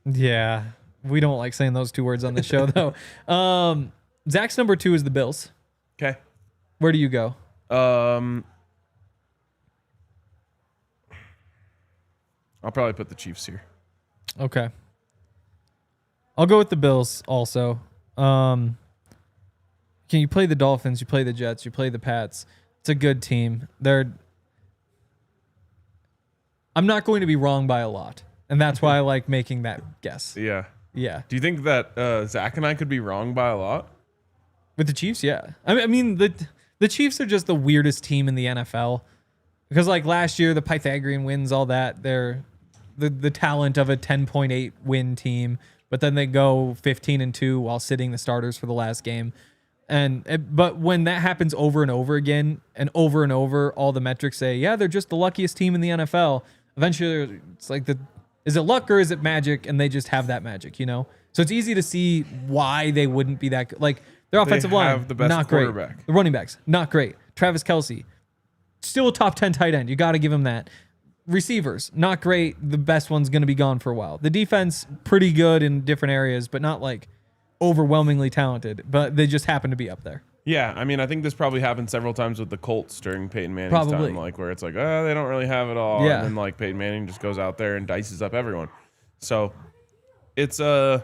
Yeah. We don't like saying those 2 words on the show, though. Zach's number 2 is the Bills. Okay. Where do you go? I'll probably put the Chiefs here. Okay. I'll go with the Bills also. You play the Dolphins, you play the Jets, you play the Pats. It's a good team. I'm not going to be wrong by a lot. And that's why I like making that guess. Yeah. Yeah. Do you think that Zach and I could be wrong by a lot? With the Chiefs, yeah. I mean, the Chiefs are just the weirdest team in the NFL. Because like last year, the Pythagorean wins, all that, they're the talent of a 10.8 win team, but then they go 15-2 while sitting the starters for the last game. But when that happens over and over again and over, all the metrics say, yeah, they're just the luckiest team in the NFL. Eventually, it's like is it luck or is it magic? And they just have that magic, you know? So it's easy to see why they wouldn't be that good. Like their offensive line, the best not quarterback. Great. The running backs, not great. Travis Kelce, still a top 10 tight end. You got to give him that. Receivers, not great. The best one's going to be gone for a while. The defense, pretty good in different areas, but not like overwhelmingly talented. But they just happen to be up there. Yeah, I mean, I think this probably happened several times with the Colts during Peyton Manning's time, like where it's like, oh, they don't really have it all, and then like Peyton Manning just goes out there and dices up everyone. So it's it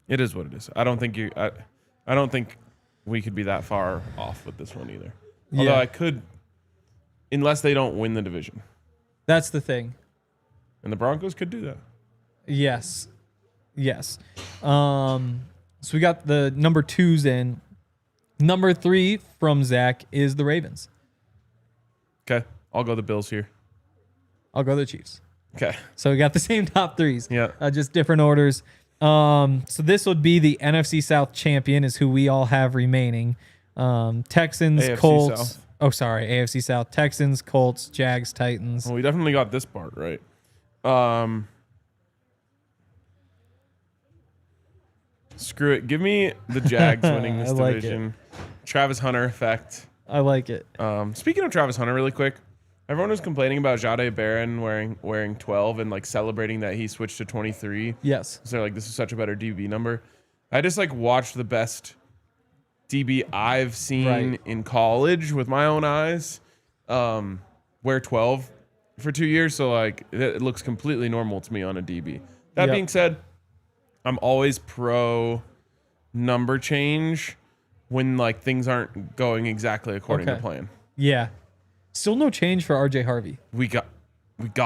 is what it is. I don't think we could be that far off with this one either. Although I could, unless they don't win the division. That's the thing. And the Broncos could do that. Yes. So we got the number 2s in. Number 3 from Zach is the Ravens. Okay. I'll go the Bills here. I'll go the Chiefs. Okay. So we got the same top 3s. Yeah. Just different orders. So this would be the NFC South champion is who we all have remaining. Texans, AFC Colts. South. Oh, sorry. AFC South. Texans, Colts, Jags, Titans. Well, we definitely got this part right. Screw it. Give me the Jags winning this division. Travis Hunter effect. I like it. Speaking of Travis Hunter, really quick, everyone was complaining about Jahdae Barron wearing 12 and like celebrating that he switched to 23. Yes. So they're like, this is such a better DB number. I just like watched the best DB I've seen in college with my own eyes wear 12 for 2 years. So like it looks completely normal to me on a DB. That being said, I'm always pro number change when like things aren't going exactly according to plan. Yeah. Still no change for RJ Harvey. We got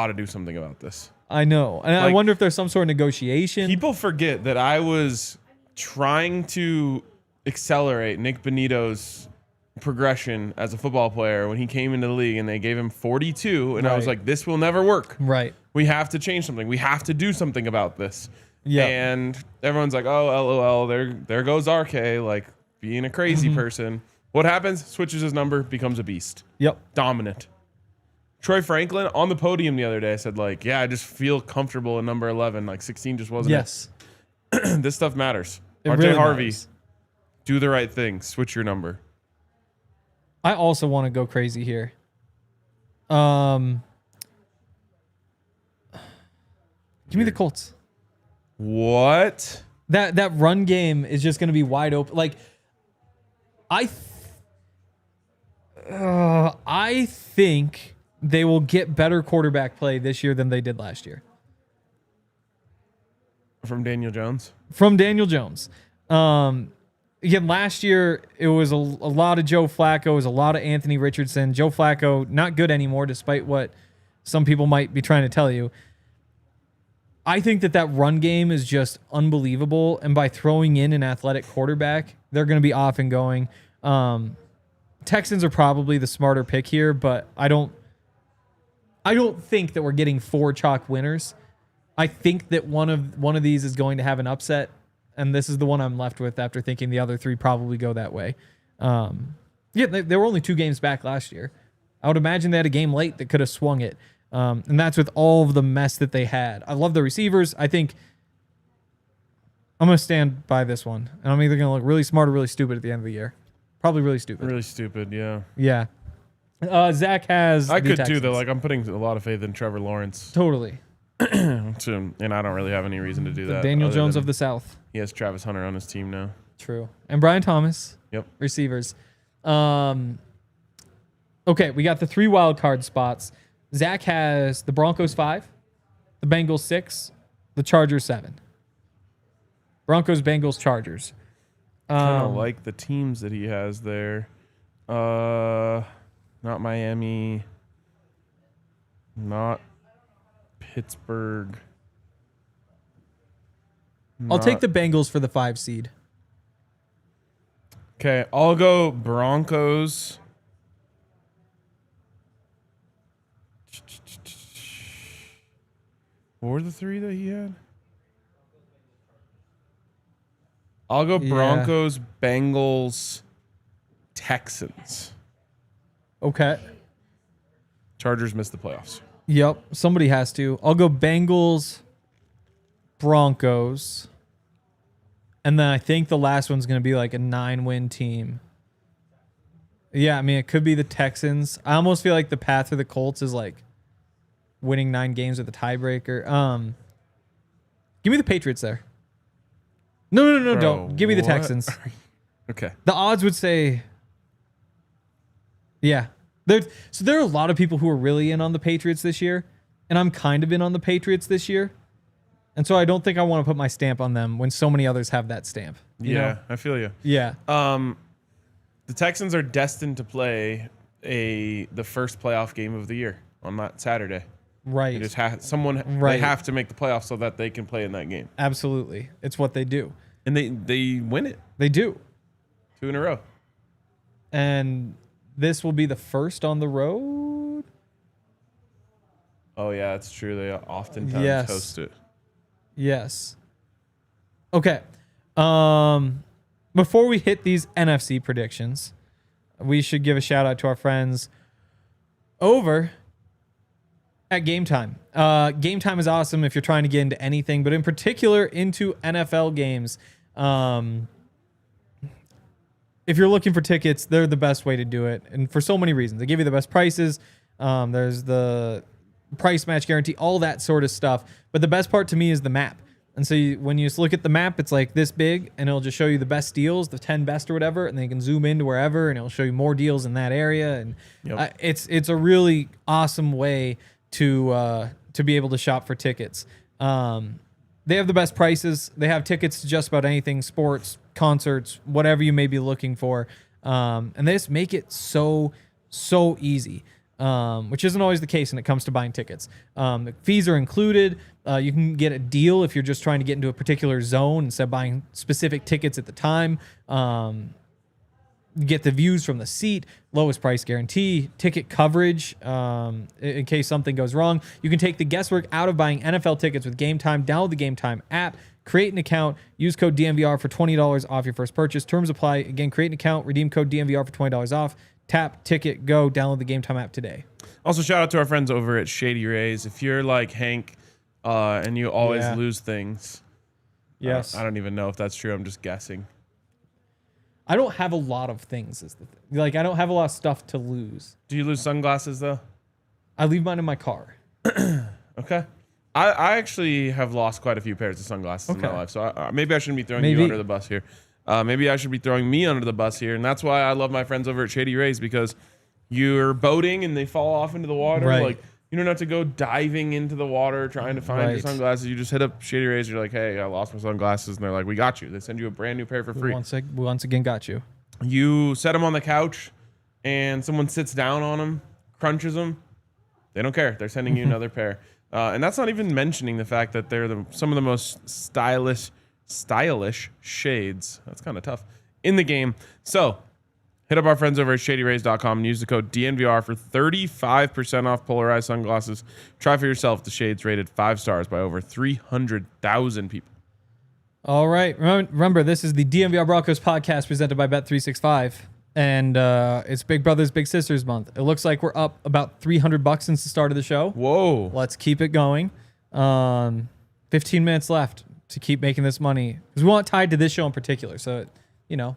to do something about this. I know. And like, I wonder if there's some sort of negotiation. People forget that I was trying to accelerate Nick Benito's progression as a football player when he came into the league and they gave him 42 and I was like, this will never work. Right. We have to change something. We have to do something about this. Yeah. And everyone's like, oh, LOL, there goes RK, like being a crazy person. What happens? Switches his number, becomes a beast. Yep. Dominant. Troy Franklin on the podium the other day said, like, yeah, I just feel comfortable in number 11. Like 16 just wasn't Yes. it. This stuff matters. It RJ really Harvey, matters. do the right thing. Switch your number. I also want to go crazy here. Give me the Colts. What? That run game is just going to be wide open. Like, I think they will get better quarterback play this year than they did last year. From Daniel Jones? From Daniel Jones. Again, last year, it was a lot of Joe Flacco. It was a lot of Anthony Richardson. Joe Flacco, not good anymore, despite what some people might be trying to tell you. I think that run game is just unbelievable. And by throwing in an athletic quarterback, they're going to be off and going. Texans are probably the smarter pick here, but I don't think that we're getting 4 chalk winners. I think that one of these is going to have an upset, and this is the one I'm left with after thinking the other 3 probably go that way. They were only 2 games back last year. I would imagine they had a game late that could have swung it, and that's with all of the mess that they had. I love the receivers. I think I'm going to stand by this one, and I'm either going to look really smart or really stupid at the end of the year. Probably really stupid. Really stupid, yeah. Yeah. Zach has. I the could Texans. too, though. Like, I'm putting a lot of faith in Trevor Lawrence. Totally. And I don't really have any reason to do that. Daniel other Jones than of the South. He has Travis Hunter on his team now. True. And Brian Thomas. Yep. Receivers. Okay, we got the 3 wild card spots. Zach has the Broncos 5, the Bengals 6, the Chargers 7. Broncos, Bengals, Chargers. Kind of like the teams that he has there. Not Miami. Not Pittsburgh. I'll take the Bengals for the 5 seed. Okay, I'll go Broncos. What were the 3 that he had? I'll go Broncos, Bengals, Texans. Okay. Chargers missed the playoffs. Yep. Somebody has to. I'll go Bengals, Broncos. And then I think the last one's going to be like a 9-win team. Yeah, I mean, it could be the Texans. I almost feel like the path for the Colts is like winning 9 games with a tiebreaker. Give me the Patriots there. No, Bro, don't. Give me the what? Texans. Okay. The odds would say, yeah. So there are a lot of people who are really in on the Patriots this year, and I'm kind of in on the Patriots this year. And so I don't think I want to put my stamp on them when so many others have that stamp. You know? I feel you. Yeah. The Texans are destined to play the first playoff game of the year on that Saturday. Right. They just they have to make the playoffs so that they can play in that game. Absolutely. It's what they do. And they win it. They do. 2 in a row. And this will be the first on the road. Oh yeah, that's true. They oftentimes host it. Yes. Okay. Before we hit these NFC predictions, we should give a shout out to our friends over at Game Time. Game Time is awesome if you're trying to get into anything, but in particular into NFL games. If you're looking for tickets, they're the best way to do it. And for so many reasons. They give you the best prices. There's the price match guarantee, all that sort of stuff. But the best part to me is the map. And so when you just look at the map, it's like this big, and it'll just show you the best deals, the 10 best or whatever, and then you can zoom into wherever, and it'll show you more deals in that area. And it's a really awesome way to be able to shop for tickets. They have the best prices. They have tickets to just about anything, sports, concerts, whatever you may be looking for. And they just make it so easy. Which isn't always the case when it comes to buying tickets. The fees are included. You can get a deal if you're just trying to get into a particular zone instead of buying specific tickets at the time. You get the views from the seat, lowest price guarantee, ticket coverage in case something goes wrong. You can take the guesswork out of buying NFL tickets with Game Time. Download the Game Time app, create an account, use code DNVR for $20 off your first purchase. Terms apply. Again, create an account, redeem code DNVR for $20 off. Tap, ticket, go, download the Game Time app today. Also, shout out to our friends over at Shady Rays. If you're like Hank and you always lose things. Yes. I don't even know if that's true. I'm just guessing. I don't have a lot of things. Is the thing. Like, I don't have a lot of stuff to lose. Do you lose sunglasses, though? I leave mine in my car. Okay. I actually have lost quite a few pairs of sunglasses in my life. So maybe I shouldn't be throwing you under the bus here. Maybe I should be throwing me under the bus here. And that's why I love my friends over at Shady Rays, because you're boating and they fall off into the water. Right. Like, you don't have to go diving into the water trying to find your sunglasses. You just hit up Shady Rays. You're like, hey, I lost my sunglasses. And they're like, we got you. They send you a brand new pair for free. We once again got you. You set them on the couch and someone sits down on them, crunches them. They don't care. They're sending you another pair. And that's not even mentioning the fact that they're some of the most stylish shades. That's kind of tough in the game. So hit up our friends over at shadyrays.com and use the code DNVR for 35% off polarized sunglasses. Try for yourself the shades rated 5 stars by over 300,000 people. All right. Remember, this is the DNVR Broncos podcast presented by Bet365. And it's Big Brothers Big Sisters month. It looks like we're up about $300 since the start of the show. Whoa. Let's keep it going. 15 minutes left to keep making this money, because we want it tied to this show in particular. So, you know,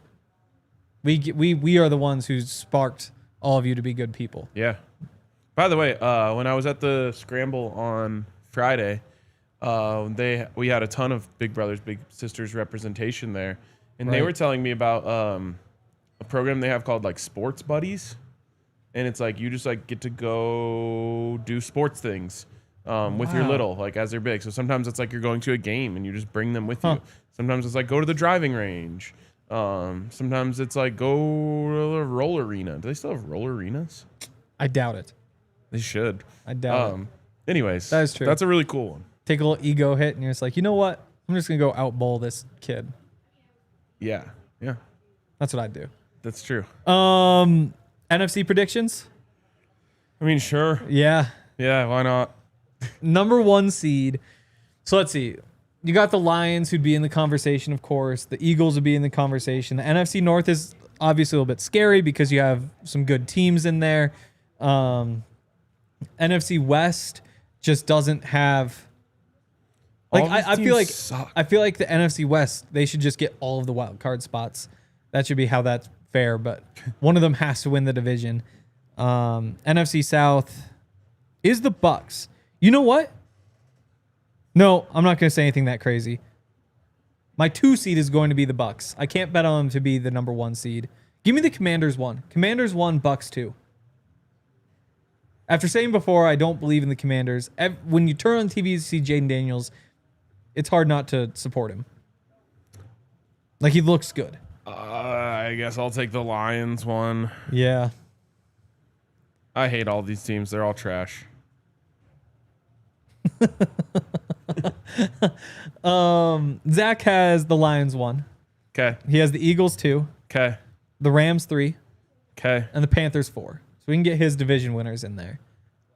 we are the ones who sparked all of you to be good people. Yeah. By the way, when I was at the Scramble on Friday, we had a ton of Big Brothers Big Sisters representation there, and they were telling me about a program they have called like Sports Buddies, and it's like you just like get to go do sports things with your little, like as they're big. So sometimes it's like you're going to a game and you just bring them with you. Sometimes it's like go to the driving range. Sometimes it's like go to the roller arena. Do they still have roller arenas? I doubt it. They should. I doubt it. Anyways, that is true. That's a really cool one. Take a little ego hit and you're just like, you know what? I'm just gonna go out bowl this kid. Yeah. That's what I'd do. That's true. NFC predictions? I mean, sure. Yeah. Yeah, why not? Number 1 seed. So let's see. You got the Lions, who'd be in the conversation, of course. The Eagles would be in the conversation. The NFC North is obviously a little bit scary because you have some good teams in there. NFC West just doesn't have... Like I feel like the NFC West, they should just get all of the wild card spots. That should be how that's fair, but one of them has to win the division. NFC South is the Bucks. You know what? No, I'm not going to say anything that crazy. My 2 seed is going to be the Bucks. I can't bet on them to be the number 1 seed. Give me the Commanders 1. Commanders 1, Bucks 2. After saying before, I don't believe in the Commanders. When you turn on TV to see Jaden Daniels, it's hard not to support him. Like, he looks good. I guess I'll take the Lions 1. Yeah. I hate all these teams. They're all trash. Zach has the Lions 1. Okay. He has the Eagles 2. Okay. The Rams 3. Okay. And the Panthers 4. So we can get his division winners in there.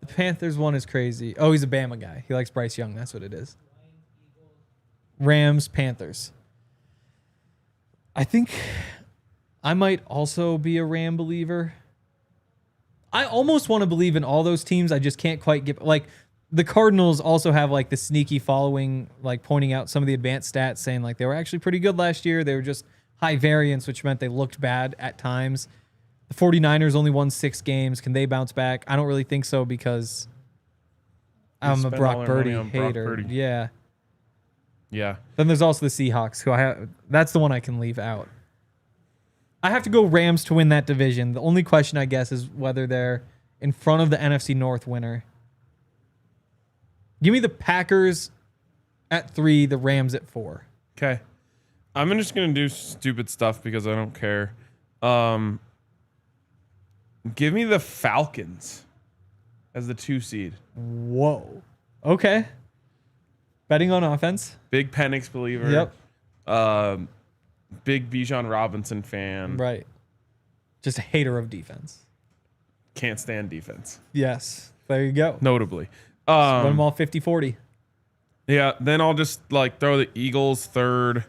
The Panthers 1 is crazy. Oh, he's a Bama guy. He likes Bryce Young. That's what it is. Rams, Panthers. I think I might also be a Ram believer. I almost want to believe in all those teams. I just can't quite get... Like, the Cardinals also have, like, the sneaky following, like, pointing out some of the advanced stats, saying, like, they were actually pretty good last year. They were just high variance, which meant they looked bad at times. The 49ers only won 6 games. Can they bounce back? I don't really think so because I'm a Brock Purdy hater. Yeah. Yeah. Then there's also the Seahawks, who that's the one I can leave out. I have to go Rams to win that division. The only question, I guess, is whether they're in front of the NFC North winner. Give me the Packers at 3, the Rams at 4. Okay. I'm just going to do stupid stuff because I don't care. Give me the Falcons as the 2 seed. Whoa. Okay. Betting on offense. Big Penix believer. Yep. Big Bijan Robinson fan. Right. Just a hater of defense. Can't stand defense. Yes. There you go. Notably. Run them all 50-40. Yeah. Then I'll just like throw the Eagles 3rd.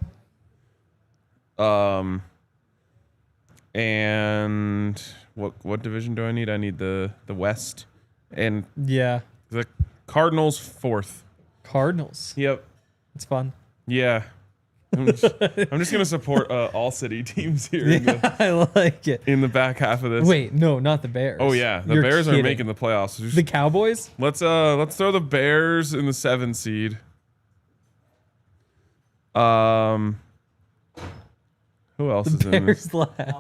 And what division do I need? I need the West. And Yeah. the Cardinals 4th. Cardinals. Yep. It's fun. Yeah. I'm just going to support all city teams here I like it. in the back half of this. Wait, no, not the Bears. Oh yeah, the Bears are making the playoffs. The Cowboys? Let's throw the Bears in the 7 seed. Who else is in this? Bears last.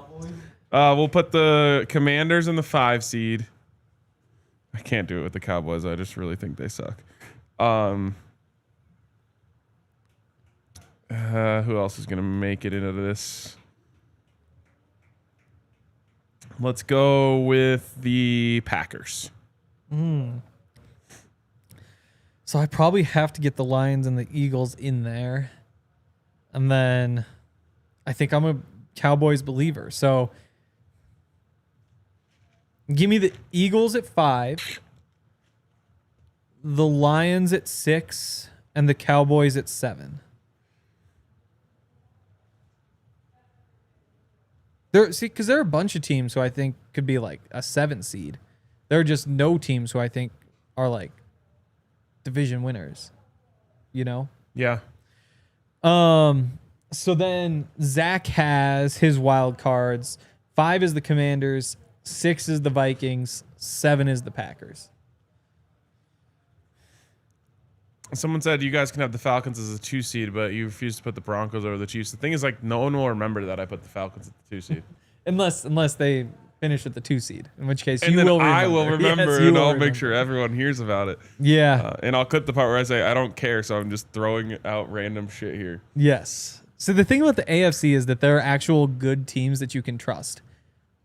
We'll put the Commanders in the 5 seed. I can't do it with the Cowboys. I just really think they suck. Who else is gonna make it into this? Let's go with the Packers. So I probably have to get the Lions and the Eagles in there. And then I think I'm a Cowboys believer. So give me the Eagles at 5, the Lions at 6, and the Cowboys at 7. Because there are a bunch of teams who I think could be like a 7 seed. There are just no teams who I think are like division winners. You know? Yeah. So then Zach has his wild cards. 5 is the Commanders, 6 is the Vikings, 7 is the Packers. Someone said you guys can have the Falcons as a 2 seed, but you refuse to put the Broncos over the Chiefs. The thing is, like, no one will remember that I put the Falcons at the 2 seed. Unless they finish at the 2 seed, in which case and you then will remember. I will remember, Yes, and I'll make sure everyone hears about it. Yeah. And I'll clip the part where I say I don't care, so I'm just throwing out random shit here. Yes. So the thing about the AFC is that there are actual good teams that you can trust.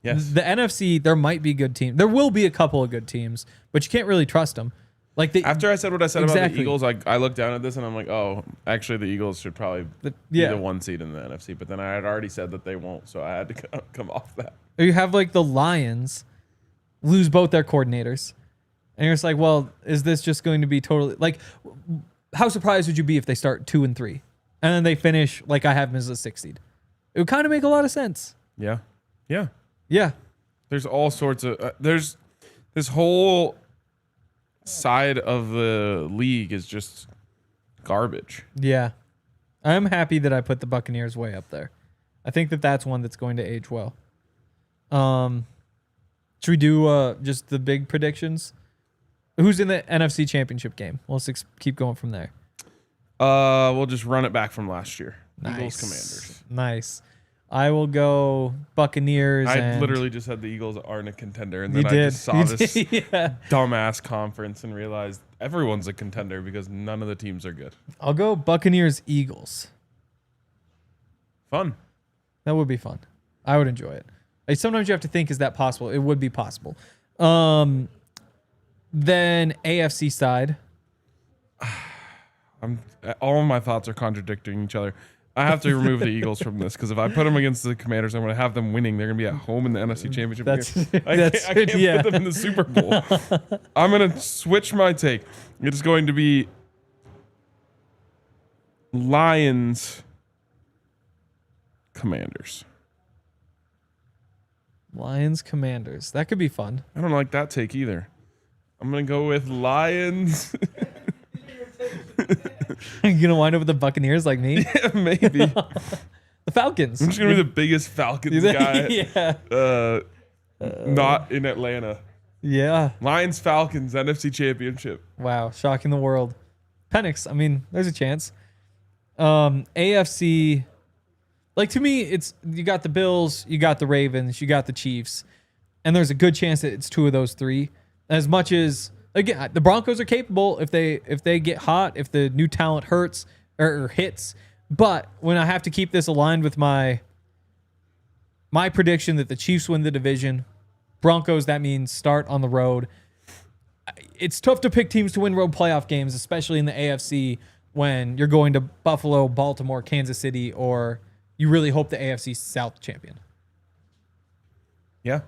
Yes. The NFC, there might be good teams. There will be a couple of good teams, but you can't really trust them. Like After I said what I said about the Exactly. Eagles, I looked down at this and I'm like, oh, actually the Eagles should probably be the 1 seed in the NFC. But then I had already said that they won't, so I had to come off that. Or you have like the Lions lose both their coordinators. And you're just like, well, is this just going to be totally like how surprised would you be if they start 2 and 3 and then they finish like I have them as a 6 seed? It would kind of make a lot of sense. Yeah. Yeah. Yeah. There's all sorts of there's this whole side of the league is just garbage. Yeah. I'm happy that I put the Buccaneers way up there. I think that that's one that's going to age well. Should we do just the big predictions? Who's in the NFC Championship game? Let's keep going from there. We'll just run it back from last year. Nice. Eagles, Commanders. Nice. I will go Buccaneers. I literally just said the Eagles aren't a contender, and then I did. just saw this Yeah. dumbass conference and realized everyone's a contender because none of the teams are good. I'll go Buccaneers, Eagles. Fun. That would be fun. I would enjoy it. Like, sometimes you have to think, is that possible? It would be possible. Then AFC side. All of my thoughts are contradicting each other. I have to remove the Eagles from this because if I put them against the Commanders, I'm going to have them winning. They're going to be at home in the NFC Championship game. I can't put them in the Super Bowl. I'm going to switch my take. It's going to be Lions, Commanders. Lions, Commanders. That could be fun. I don't like that take either. I'm going to go with Lions. You're going to wind up with the Buccaneers like me? Yeah, maybe. The Falcons. I'm just going to be the biggest Falcons guy. Yeah. Not in Atlanta. Yeah. Lions, Falcons, NFC Championship. Wow. Shocking the world. Penix. I mean, there's a chance. AFC. Like, to me, it's you got the Bills, you got the Ravens, you got the Chiefs, and there's a good chance that it's 2 of those 3. As much as, again, the Broncos are capable if they get hot, if the new talent hurts or hits. But when I have to keep this aligned with my prediction that the Chiefs win the division, Broncos, that means start on the road. It's tough to pick teams to win road playoff games, especially in the AFC when you're going to Buffalo, Baltimore, Kansas City, or you really hope the AFC South champion. Yeah.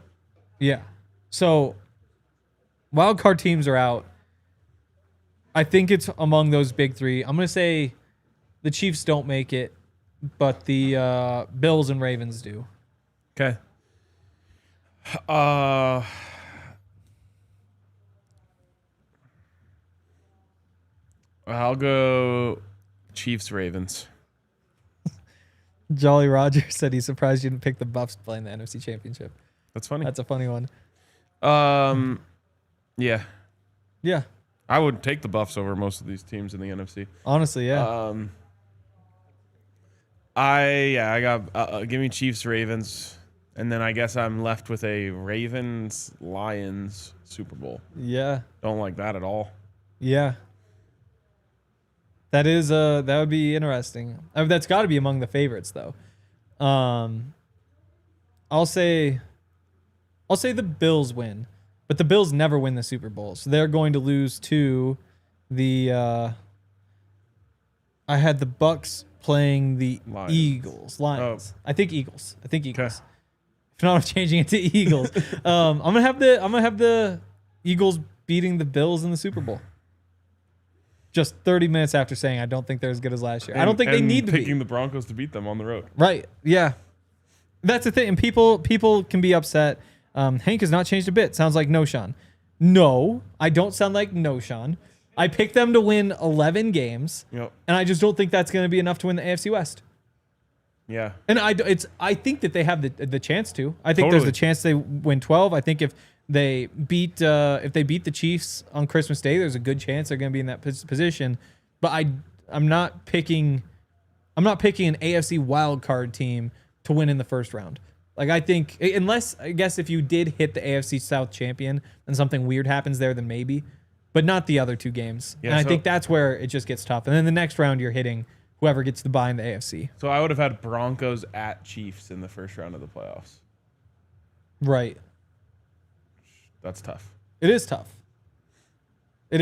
Yeah. So wild card teams are out. I think it's among those big 3. I'm going to say the Chiefs don't make it, but the Bills and Ravens do. Okay. I'll go Chiefs Ravens. Jolly Roger said he's surprised you didn't pick the Buffs playing the NFC Championship. That's funny. That's a funny one. Yeah. Yeah. I would take the Buffs over most of these teams in the NFC. Honestly, yeah. I got give me Chiefs Ravens, and then I guess I'm left with a Ravens Lions Super Bowl. Yeah. Don't like that at all. Yeah. That would be interesting. I mean, that's got to be among the favorites though. I'll say the Bills win, but the Bills never win the Super Bowl, so they're going to lose to the. I had the Bucks playing the Lions. Oh. I think Eagles. Okay. If not, I'm changing it to Eagles. I'm gonna have the Eagles beating the Bills in the Super Bowl. Just 30 minutes after saying I don't think they're as good as last year. I don't think they need to be. Picking the Broncos to beat them on the road. Right. Yeah. That's the thing. And people can be upset. Hank has not changed a bit. Sounds like no Sean. No, I don't sound like no Sean. I picked them to win 11 games. Yep. And I just don't think that's going to be enough to win the AFC West. Yeah. And I think that they have the chance to. I think there's a chance they win 12. I think if they beat the Chiefs on Christmas Day, there's a good chance they're going to be in that position. But I'm not picking an AFC wild card team to win in the first round. Like I think, unless I guess if you did hit the AFC South champion and something weird happens there, then maybe, but not the other two games. Yeah, and I think that's where it just gets tough. And then the next round you're hitting whoever gets the bye in the AFC. So I would have had Broncos at Chiefs in the first round of the playoffs. Right. That's tough. It is tough. We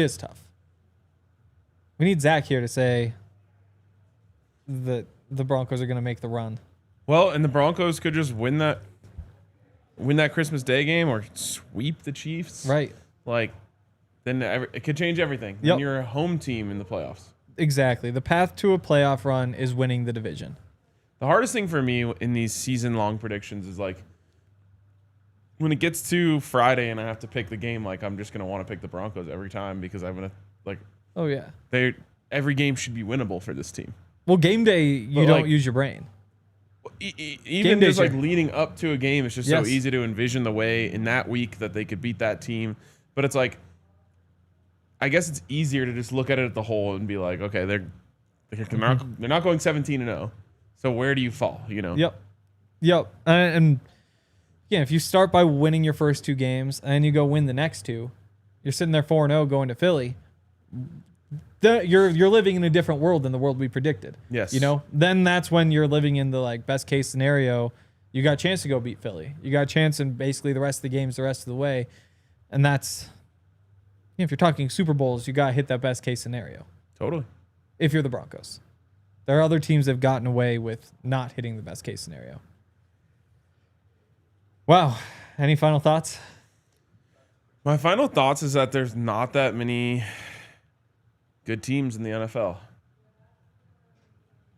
need Zach here to say that the Broncos are going to make the run. Well, and the Broncos could just win that Christmas Day game or sweep the Chiefs. Right. Like, then it could change everything. Yep. When you're a home team in the playoffs. Exactly. The path to a playoff run is winning the division. The hardest thing for me in these season-long predictions is like when it gets to Friday and I have to pick the game, like I'm just going to want to pick the Broncos every time because I'm going to like. Oh yeah. Every game should be winnable for this team. Well, game day you don't use your brain. Even just like leading up to a game, it's just so easy to envision the way in that week that they could beat that team. But it's like, I guess it's easier to just look at it at the whole and be like, okay, they're not going 17-0. So where do you fall? You know? Yep. And yeah, if you start by winning your first two games and you go win the next two, you're sitting there 4-0 going to Philly. You're living in a different world than the world we predicted. Yes. You know, then that's when you're living in the like best case scenario. You got a chance to go beat Philly. You got a chance in basically the rest of the games the rest of the way. And that's, if you're talking Super Bowls, you got to hit that best case scenario. Totally. If you're the Broncos. There are other teams that have gotten away with not hitting the best case scenario. Wow. Any final thoughts? My final thoughts is that there's not that many good teams in the NFL.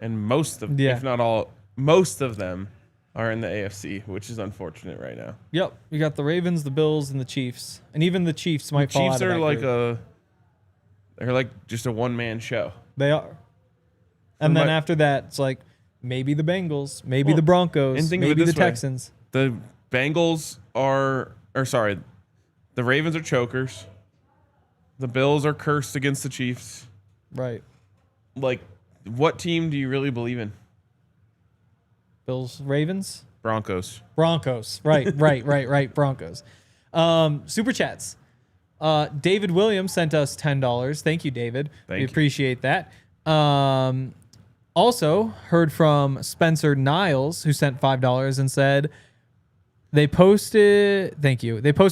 And most of, if not all, most of them are in the AFC, which is unfortunate right now. Yep. You got the Ravens, the Bills, and the Chiefs. And even the Chiefs might fall out of that group. They're like just a one-man show. They are. And then after that, it's like maybe the Bengals, maybe the Broncos, maybe the Texans. The Bengals the Ravens are chokers. The Bills are cursed against the Chiefs. Right. Like, what team do you really believe in? Bills, Ravens? Broncos. Right. Broncos. Super chats. David Williams sent us $10. Thank you, David. We appreciate that. Also heard from Spencer Niles, who sent $5 and said they posted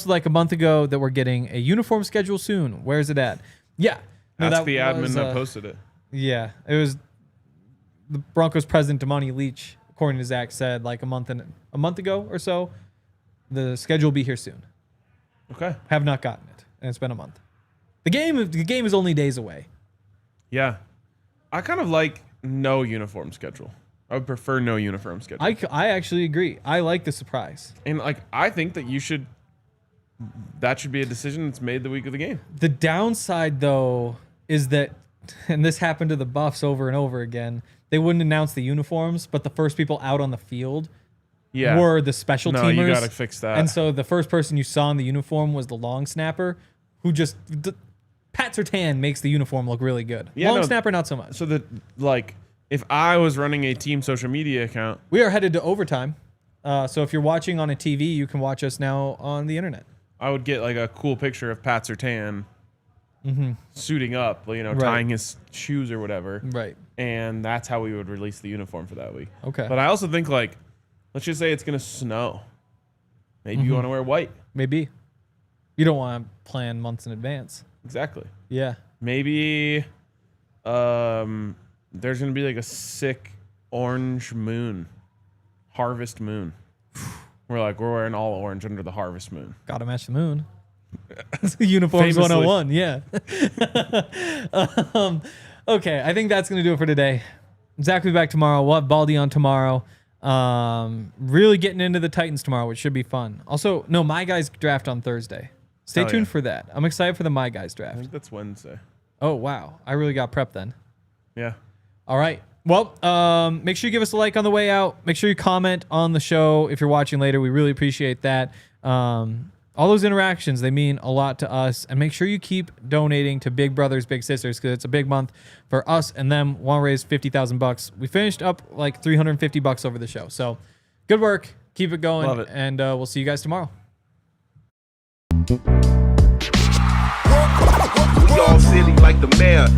like a month ago that we're getting a uniform schedule soon. Where's it at? Yeah. Ask the admin that posted it. Yeah. It was the Broncos president, Damani Leach, according to Zach, said like a month ago or so. The schedule will be here soon. Okay. Have not gotten it. And it's been a month. The game is only days away. Yeah. I kind of like no uniform schedule. I would prefer no uniform schedule. I actually agree. I like the surprise. And like I think that that should be a decision that's made the week of the game. The downside though is that and this happened to the Buffs over and over again, they wouldn't announce the uniforms, but the first people out on the field were the special teamers. No, you got to fix that. And so the first person you saw in the uniform was the long snapper, who just Pat Surtain makes the uniform look really good. Long snapper, not so much. So if I was running a team social media account, we are headed to overtime. So if you're watching on a TV, you can watch us now on the internet. I would get like a cool picture of Pat Surtain suiting up, tying his shoes or whatever. Right. And that's how we would release the uniform for that week. Okay. But I also think let's just say it's going to snow. Maybe you want to wear white. Maybe. You don't want to plan months in advance. Exactly. Yeah. Maybe there's going to be like a sick orange moon. Harvest moon. We're wearing all orange under the harvest moon. Gotta match the moon. Uniforms Famously. 101, yeah. Okay, I think that's going to do it for today. Zach will be back tomorrow. We'll have Baldy on tomorrow. Really getting into the Titans tomorrow, which should be fun. Also, no, My Guys draft on Thursday. Stay tuned for that. I'm excited for the My Guys draft. I think that's Wednesday. Oh, wow. I really got prepped then. Yeah. All right. Well, make sure you give us a like on the way out. Make sure you comment on the show if you're watching later. We really appreciate that. All those interactions, they mean a lot to us. And make sure you keep donating to Big Brothers Big Sisters, because it's a big month for us and them. Want to raise $50,000. We finished up like $350 over the show. So good work. Keep it going. Love it. And we'll see you guys tomorrow. We all silly like the mayor.